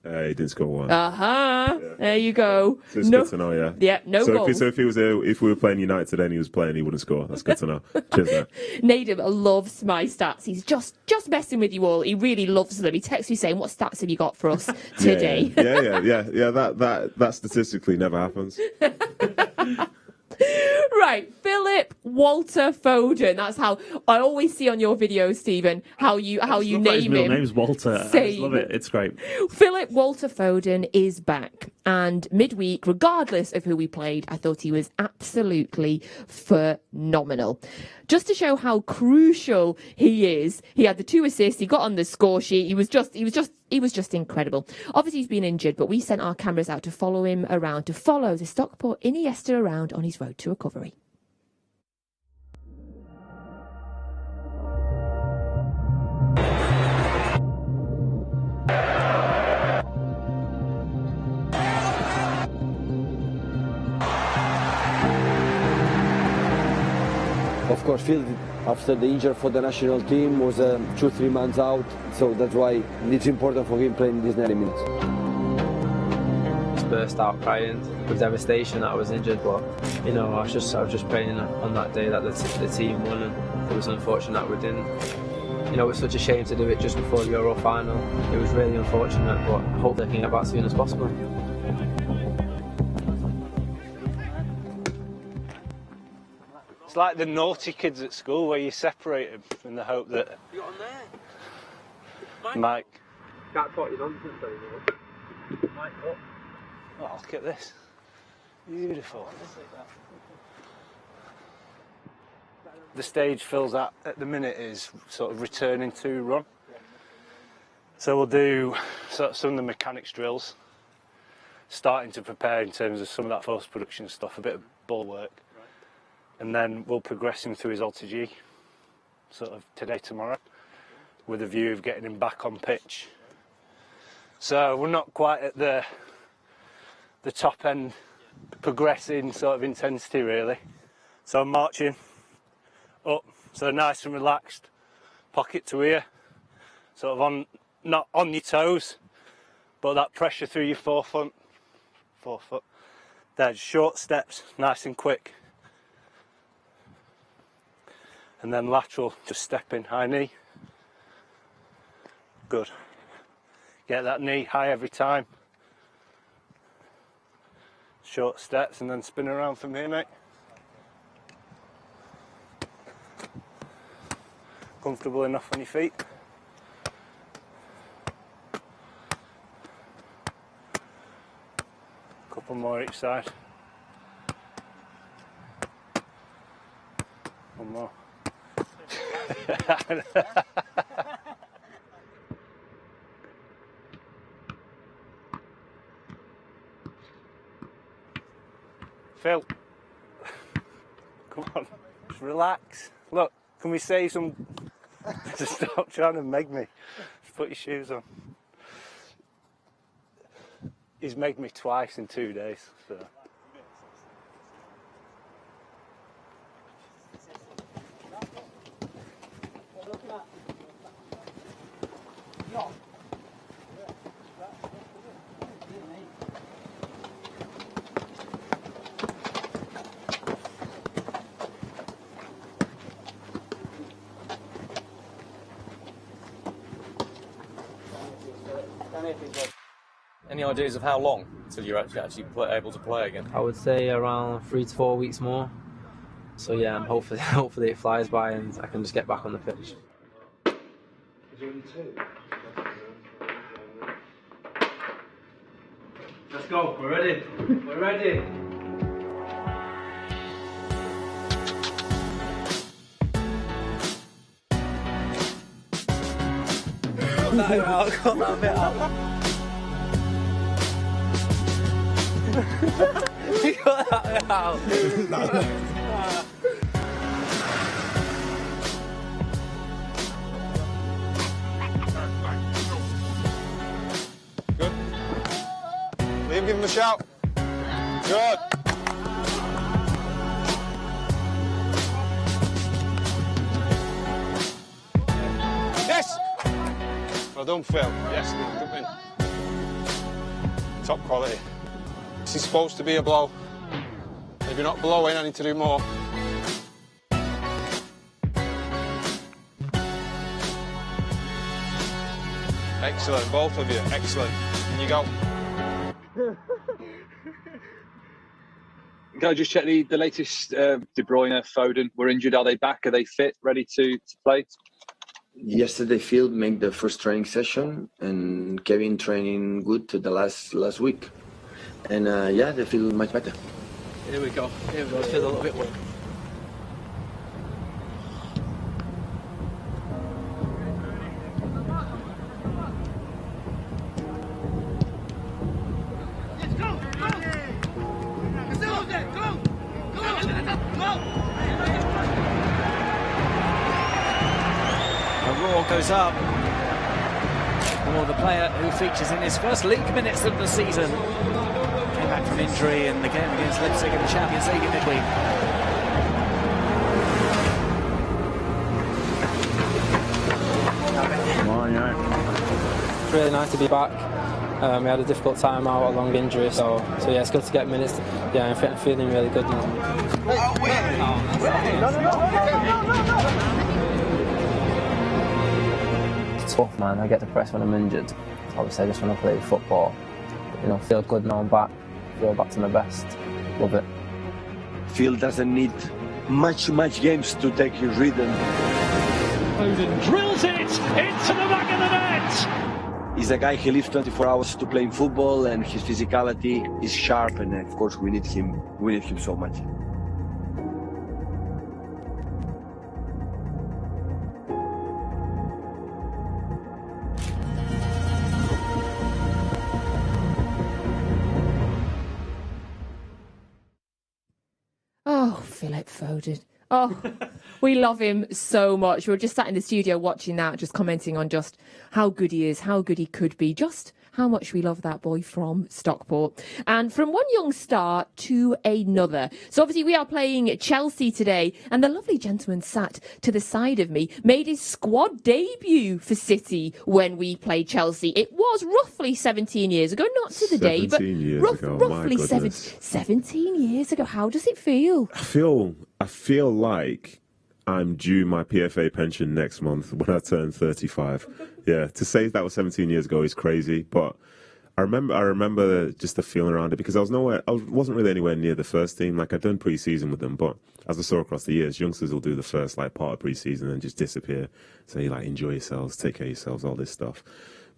S6: He didn't score one.
S5: There you go.
S6: So it's good to know, yeah.
S5: Yeah, no goals.
S6: If we were playing United today and he was playing, he wouldn't score. That's good to know. Cheers, man.
S5: Nedum loves my stats. He's just messing with you all. He really loves them. He texts me saying, "What stats have you got for us today?"
S6: Yeah. That statistically never happens.
S5: Right, Philip Walter Foden. That's how I always see on your videos, Stephen, how you name him. His
S7: middle name's Walter. I love it. It's great.
S5: Philip Walter Foden is back, and midweek, regardless of who we played, I thought he was absolutely phenomenal. Just to show how crucial he is, he had the 2 assists. He got on the score sheet. He was just incredible. Obviously, he's been injured, but we sent our cameras out to follow him around, to follow the Stockport Iniesta around on his road to recovery.
S9: Of course, Phil, after the injury for the national team, was 2-3 months out, so that's why it's important for him playing these 90 minutes.
S11: Just burst out crying with devastation that I was injured, but I was just praying on that day that the team won, and it was unfortunate that we didn't. It was such a shame to do it just before the Euro final. It was really unfortunate, but I hope they can get back as soon as possible.
S12: It's like the naughty kids at school where you separate them in the hope that...
S11: You got on there?
S12: Mike.
S11: Can't talk your nonsense anymore. Mike, up.
S12: Oh, look at this. Beautiful. The stage Phil's at the minute is sort of returning to run. So we'll do sort of some of the mechanics drills, starting to prepare in terms of some of that post-production stuff, a bit of ball work. And then we'll progress him through his Alta G, sort of today, tomorrow, with a view of getting him back on pitch. So we're not quite at the top end, progressing sort of intensity really. So I'm marching up, so nice and relaxed, pocket to ear, sort of not on your toes, but that pressure through your forefoot. There's short steps, nice and quick. And then lateral, just step in, high knee. Good. Get that knee high every time. Short steps and then spin around from here, mate. Comfortable enough on your feet. Couple more each side. One more. Phil, come on, just relax. Look, can we say some... Just stop trying to meg me. Just put your shoes on. He's megged me twice in 2 days, so...
S13: Any ideas of how long until you're actually able to play again?
S11: I would say around 3 to 4 weeks more. So yeah, hopefully it flies by and I can just get back on the pitch.
S4: Let's go, we're ready. We're ready. Cut that out, cut that bit out. Cut that out.
S1: Good. Liam, give him a shout. Good. Yes! Well done, Phil. Yes, Liam, jump in. Top quality. This is supposed to be a blow. If you're not blowing, I need to do more. Excellent, both of you. Excellent. And you go.
S14: Can I just check the latest? De Bruyne, Foden were injured. Are they back? Are they fit, ready to play?
S15: Yesterday, Phil made the first training session, and Kevin training good to the last week. And yeah, they feel much better.
S11: Here we go. Here we go. Feel a little bit weak.
S4: Goes up. Well, the player who features in his first league minutes of the season came back from injury in the game against Leipzig in the Champions League in midweek.
S11: It's really nice to be back. We had a difficult time out, a long injury, so yeah, it's good to get minutes. Yeah, I'm feeling really good now. Tough, man. I get depressed when I'm injured. Obviously, I just want to play football. You know, feel good now I'm back. Feel back to my best. Love it.
S9: Phil doesn't need much games to take his rhythm.
S1: Foden drills it into the back of the net.
S9: He's a guy who lives 24 hours to playing football, and his physicality is sharp. And of course, we need him. We need him so much.
S5: Philip Foden. Oh, we love him so much. We were just sat in the studio watching that, just commenting on just how good he is, how good he could be, just how much we love that boy from Stockport. And from one young star to another. So obviously we are playing Chelsea today, and the lovely gentleman sat to the side of me made his squad debut for City when we played Chelsea. It was roughly 17 years ago, not to the day, but roughly 17 years ago. How does it feel?
S6: I feel like I'm due my PFA pension next month when I turn 35. Yeah, to say that was 17 years ago is crazy, but I remember just the feeling around it, because I wasn't really anywhere near the first team. Like, I'd done pre-season with them, but as I saw across the years, youngsters will do the first like part of pre-season and just disappear. Say like, enjoy yourselves, take care of yourselves, all this stuff.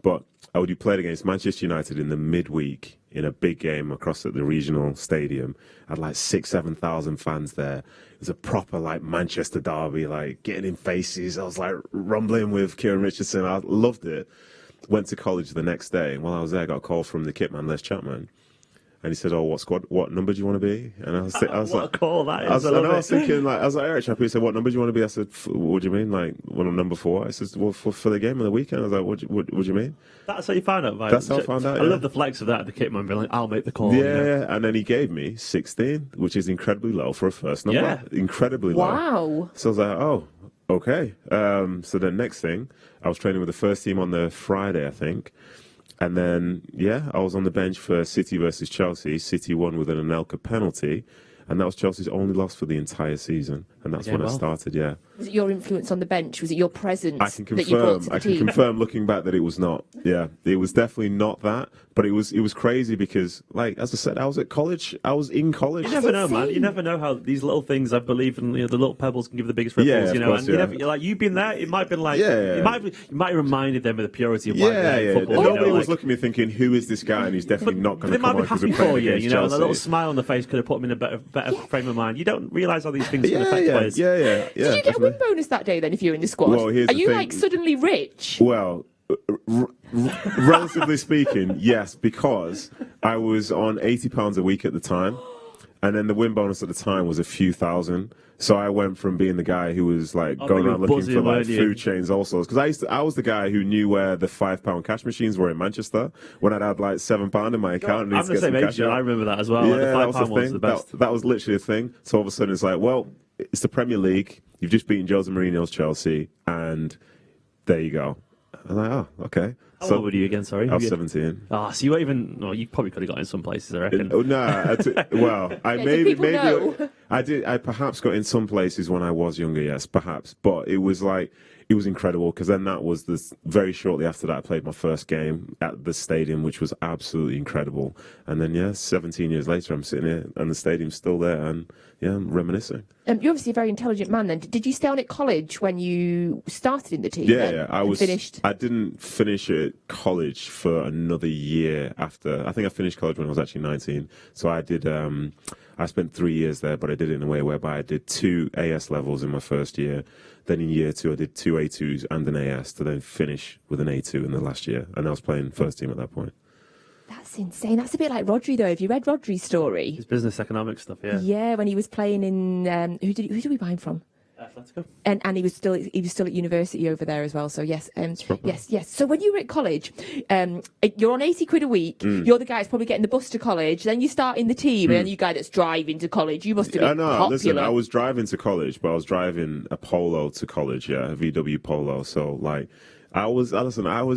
S6: But I would be played against Manchester United in the midweek in a big game across at the regional stadium. I had like 7,000 fans there. It was a proper like Manchester derby, like getting in faces. I was like rumbling with Kieran Richardson. I loved it. Went to college the next day, and while I was there, I got a call from the kit man, Les Chapman. And he said, "Oh, what number do you want to be?" And I was
S7: what
S6: like,
S7: a call that is.
S6: I was thinking, like, I was like, Eric Chappie. He said, "What number do you want to be?" I said, "What do you mean? Like, number 4?" I said, "Well, for the game on the weekend." I was like, "What do you mean?"
S7: That's how you found out, right?
S6: That's how I found out.
S7: I love the flex of that. The kit man being like, "I'll make the call."
S6: Yeah, and then he gave me 16, which is incredibly low for a first number.
S7: Yeah.
S6: Incredibly low.
S5: Wow.
S6: So I was like, "Oh, okay." So then next thing, I was training with the first team on the Friday, I think. And then, yeah, I was on the bench for City versus Chelsea. City won with an Anelka penalty. and that was Chelsea's only loss for the entire season, and that's when I started. Yeah.
S5: Was it your influence on the bench? Was it your presence
S6: I can confirm,
S5: that you brought to the team?
S6: I can confirm, looking back, that it was not. Yeah, it was definitely not that. But it was crazy because, like, as I said, I was at college. I was in college.
S7: You never know, man. You never know how these little things, I believe, and the little pebbles can give the biggest ripples. You know,
S6: course,
S7: and you never, like, you've been there. It might have been like, you might have reminded them of the purity of football.
S6: Nobody was looking at me thinking, who is this guy? And he's definitely not going to come on because we're playing against
S7: you know, and a
S6: Chelsea.
S7: little smile on the face could have put him in a better frame of mind. You don't realise how these things can affect players.
S5: Did you get a win bonus that day then if you're in the squad?
S6: Well, here's
S5: Are
S6: the
S5: you
S6: thing.
S5: like suddenly rich?
S6: Well, relatively speaking, yes, because I was on £80 a week at the time, and then the win bonus at the time was a few thousand. So I went from being the guy who was like going around looking for like food chains, all sorts. Because I was the guy who knew where the £5 cash machines were in Manchester when I'd had like £7 in my account.
S7: I'm the same age, I remember that as well.
S6: Yeah,
S7: like the £5 was the best.
S6: That was literally a thing. So all of a sudden it's like, well, it's the Premier League. You've just beaten Jose Mourinho's Chelsea, and there you go. I'm like, oh, okay.
S7: How old were you again, sorry?
S6: I was 17.
S7: Ah, so you weren't even... No, you probably could have got in some places, I reckon.
S6: I did. I perhaps got in some places when I was younger, yes, perhaps. But it was like... It was incredible, because then that was very shortly after that I played my first game at the stadium, which was absolutely incredible. And then, 17 years later, I'm sitting here and the stadium's still there, and I'm reminiscing.
S5: You're obviously a very intelligent man then. Did you stay on at college when you started in the team?
S6: I was finished. I didn't finish at college for another year after. I think I finished college when I was actually 19. So I did. I spent 3 years there, but I did it in a way whereby I did 2 AS levels in my first year. Then in year 2, I did 2 A2s and an AS to then finish with an A2 in the last year. And I was playing first team at that point.
S5: That's insane. That's a bit like Rodri, though. Have you read Rodri's story?
S7: His business economic stuff, yeah.
S5: Yeah, when he was playing in... who did we buy him from?
S7: Atletico.
S5: And he was still at university over there as well. So yes, yes. So when you were at college, you're on £80 a week. You're the guy that's probably getting the bus to college. Then you start in the team, and then you guy that's driving to college. You must have been popular.
S6: Listen, I was driving to college, but I was driving a Polo to college. Yeah, a VW Polo. So like. I was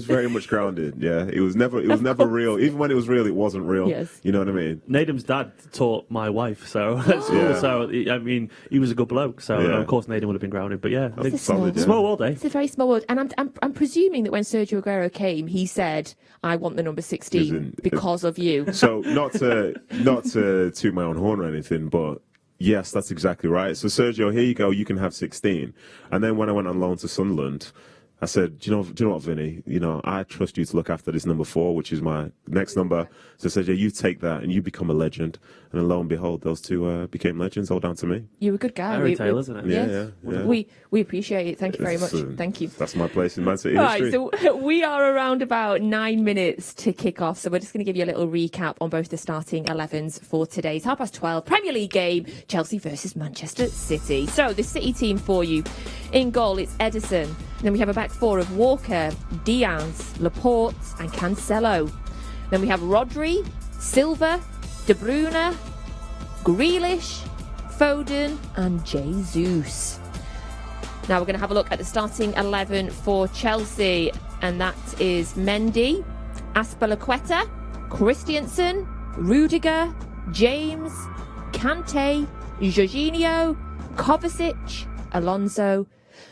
S6: very much grounded. Yeah, it was never real. Even when it was real, it wasn't real.
S5: Yes.
S6: You know what I mean?
S7: Nedum's dad taught my wife, so at school. Yeah. So I mean, he was a good bloke. So of course, Nedum would have been grounded. But
S5: it's
S7: small world, eh?
S5: It's a very small world. And I'm presuming that when Sergio Aguero came, he said, "I want the number 16 because of you."
S6: So not to toot my own horn or anything, but. Yes, that's exactly right. So Sergio, here you go. You can have 16. And then when I went on loan to Sunderland, I said, do you know what, Vinny? You know, I trust you to look after this number 4, which is my next number. So I said, you take that and you become a legend. And then lo and behold, those two became legends, all down to me.
S5: You're a good guy.
S7: Fairy tale, isn't it?
S6: Yeah.
S5: We appreciate it. Thank you very much. Thank you.
S6: That's my place in Man City history.
S5: Right, so we are around about 9 minutes to kick off. So we're just going to give you a little recap on both the starting 11s for today's 12:30 Premier League game, Chelsea versus Manchester City. So the City team for you. In goal, it's Ederson. Then we have a back 4 of Walker, Diaz, Laporte and Cancelo. Then we have Rodri, Silva, De Bruyne, Grealish, Foden and Jesus. Now we're going to have a look at the starting 11 for Chelsea, and that is Mendy, Azpilicueta, Christensen, Rudiger, James, Kante, Jorginho, Kovacic, Alonso,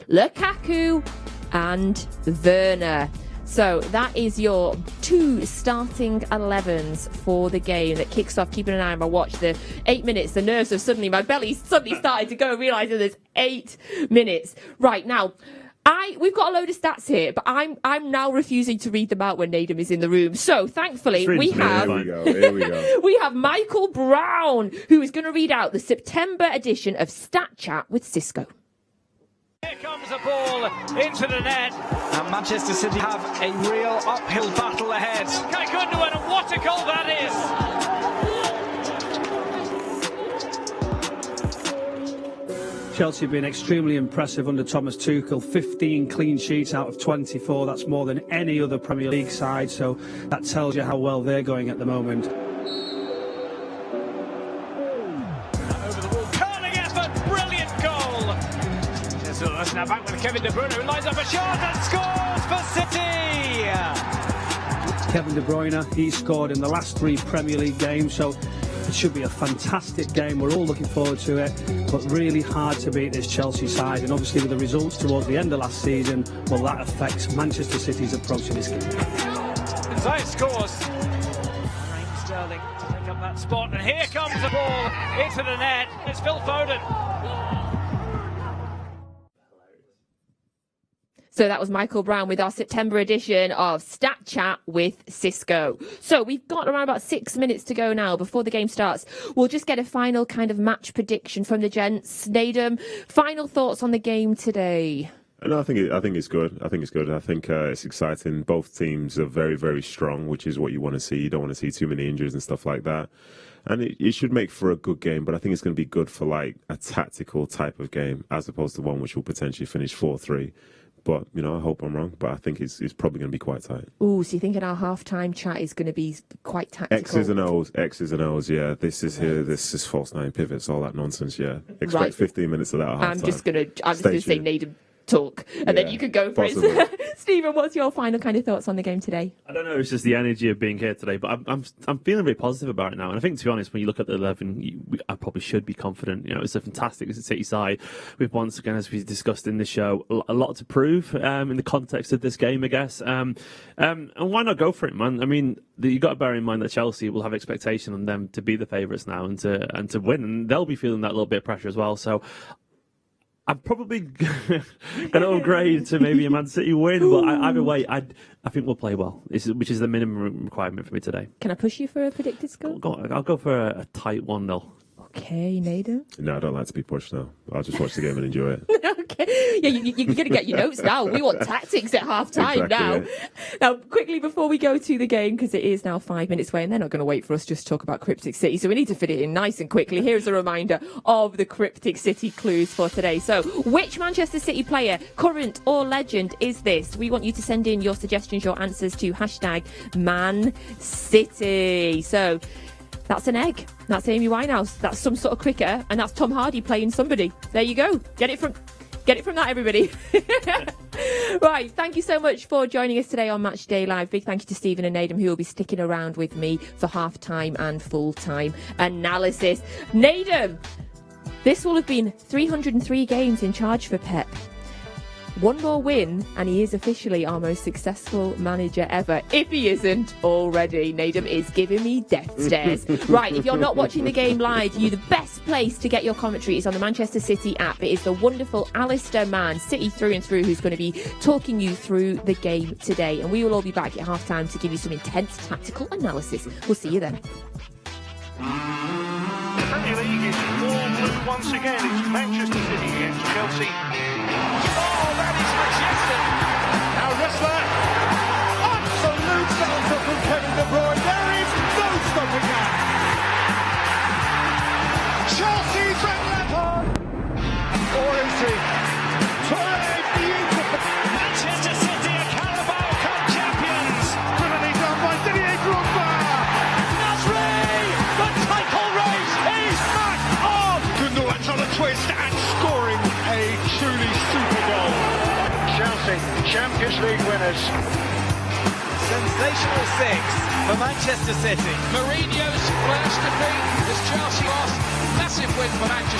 S5: Lukaku and Werner. So that is your 2 starting 11s for the game that kicks off. Keeping an eye on my watch, the 8 minutes, the nerves of my belly suddenly started to go, realising there's 8 minutes. Right, now, we've got a load of stats here, but I'm now refusing to read them out when Nedum is in the room. So thankfully we have
S6: Here we go.
S5: we have Michael Brown, who is going to read out the September edition of Stat Chat with Cisco.
S16: Here comes the ball into the net, and Manchester City have a real uphill battle ahead. Okay, Gundogan, and what a goal that is!
S17: Chelsea have been extremely impressive under Thomas Tuchel. 15 clean sheets out of 24. That's more than any other Premier League side, so that tells you how well they're going at the moment.
S16: Over the wall, curling effort, brilliant goal! Jesus now back with Kevin De Bruyne, who lines up a shot and scores for City!
S17: Kevin De Bruyne, he scored in the last 3 Premier League games, so It should be a fantastic game. We're all looking forward to it, but really hard to beat this Chelsea side. And obviously with the results towards the end of last season, well, that affects Manchester City's approach to this game.
S16: Zayt scores. Raheem Sterling to take up that spot, and here comes the ball into the net. It's Phil Foden.
S5: So that was Michael Brown with our September edition of Stat Chat with Cisco. So we've got around about 6 minutes to go now before the game starts. We'll just get a final kind of match prediction from the gents. Nedum, final thoughts on the game today?
S6: No, I think it's good. I think it's exciting. Both teams are very, very strong, which is what you want to see. You don't want to see too many injuries and stuff like that. And it should make for a good game, but I think it's going to be good for like a tactical type of game as opposed to one which will potentially finish 4-3. But, you know, I hope I'm wrong, but I think it's probably going to be quite tight.
S5: Ooh, so you thinking our half-time chat is going to be quite tactical?
S6: X's and O's, yeah. This is false nine pivots, all that nonsense, yeah. Expect
S5: Right.
S6: 15 minutes of that at half-time.
S5: I'm just going to say Nedum talk, and then you could go for it. Stephen, what's your final kind of thoughts on the game today?
S7: I don't know, it's just the energy of being here today, but I'm feeling very positive about it now. And I think, to be honest, when you look at the 11, I probably should be confident. You know, it's a fantastic City side. We've once again, as we discussed in this show, a lot to prove in the context of this game, I guess. And why not go for it, man? I mean, you've got to bear in mind that Chelsea will have expectation on them to be the favourites now and to win, and they'll be feeling that little bit of pressure as well. So I'm probably going to upgrade to maybe a Man City win, but either way, I think we'll play well, which is the minimum requirement for me today.
S5: Can I push you for a predicted score?
S7: I'll go for a tight 1-0.
S5: Okay, Nedum.
S6: No, I don't like to be pushed now. I'll just watch the game and enjoy it.
S5: Okay. Yeah, you're going to get your notes now. We want tactics at half-time now.
S6: Yeah.
S5: Now, quickly before we go to the game, because it is now 5 minutes away, and they're not going to wait for us just to talk about Cryptic City, so we need to fit it in nice and quickly. Here's a reminder of the Cryptic City clues for today. So, which Manchester City player, current or legend, is this? We want you to send in your suggestions, your answers to #ManCity. So, that's an egg. That's Amy Winehouse. That's some sort of cricket, and that's Tom Hardy playing somebody. There you go. Get it from that, everybody. Right, thank you so much for joining us today on Matchday Live. Big thank you to Stephen and Nedum, who will be sticking around with me for half-time and full-time analysis. Nedum, this will have been 303 games in charge for Pep. One more win, and he is officially our most successful manager ever. If he isn't already, Nedum is giving me death stares. Right, if you're not watching the game live, the best place to get your commentary is on the Manchester City app. It is the wonderful Alistair Mann, City through and through, who's going to be talking you through the game today. And we will all be back at half-time to give you some intense tactical analysis. We'll see you then.
S3: The Premier League is warm blue once again. It's Manchester City against Chelsea.
S2: Now Rissler, absolute belter from Kevin De Bruyne. There is no stopping that. Chelsea's red leopard. Or is he? Beautiful. Manchester City are Carabao Cup champions. Brilliantly done by Didier Drogba. Nasri, the title race is back on. Gundogan's on a twist and scoring a truly super goal.
S3: Chelsea, Champions League winners.
S16: Sensational 6 for Manchester City.
S2: Mourinho's first defeat as Chelsea lost. Massive win for Manchester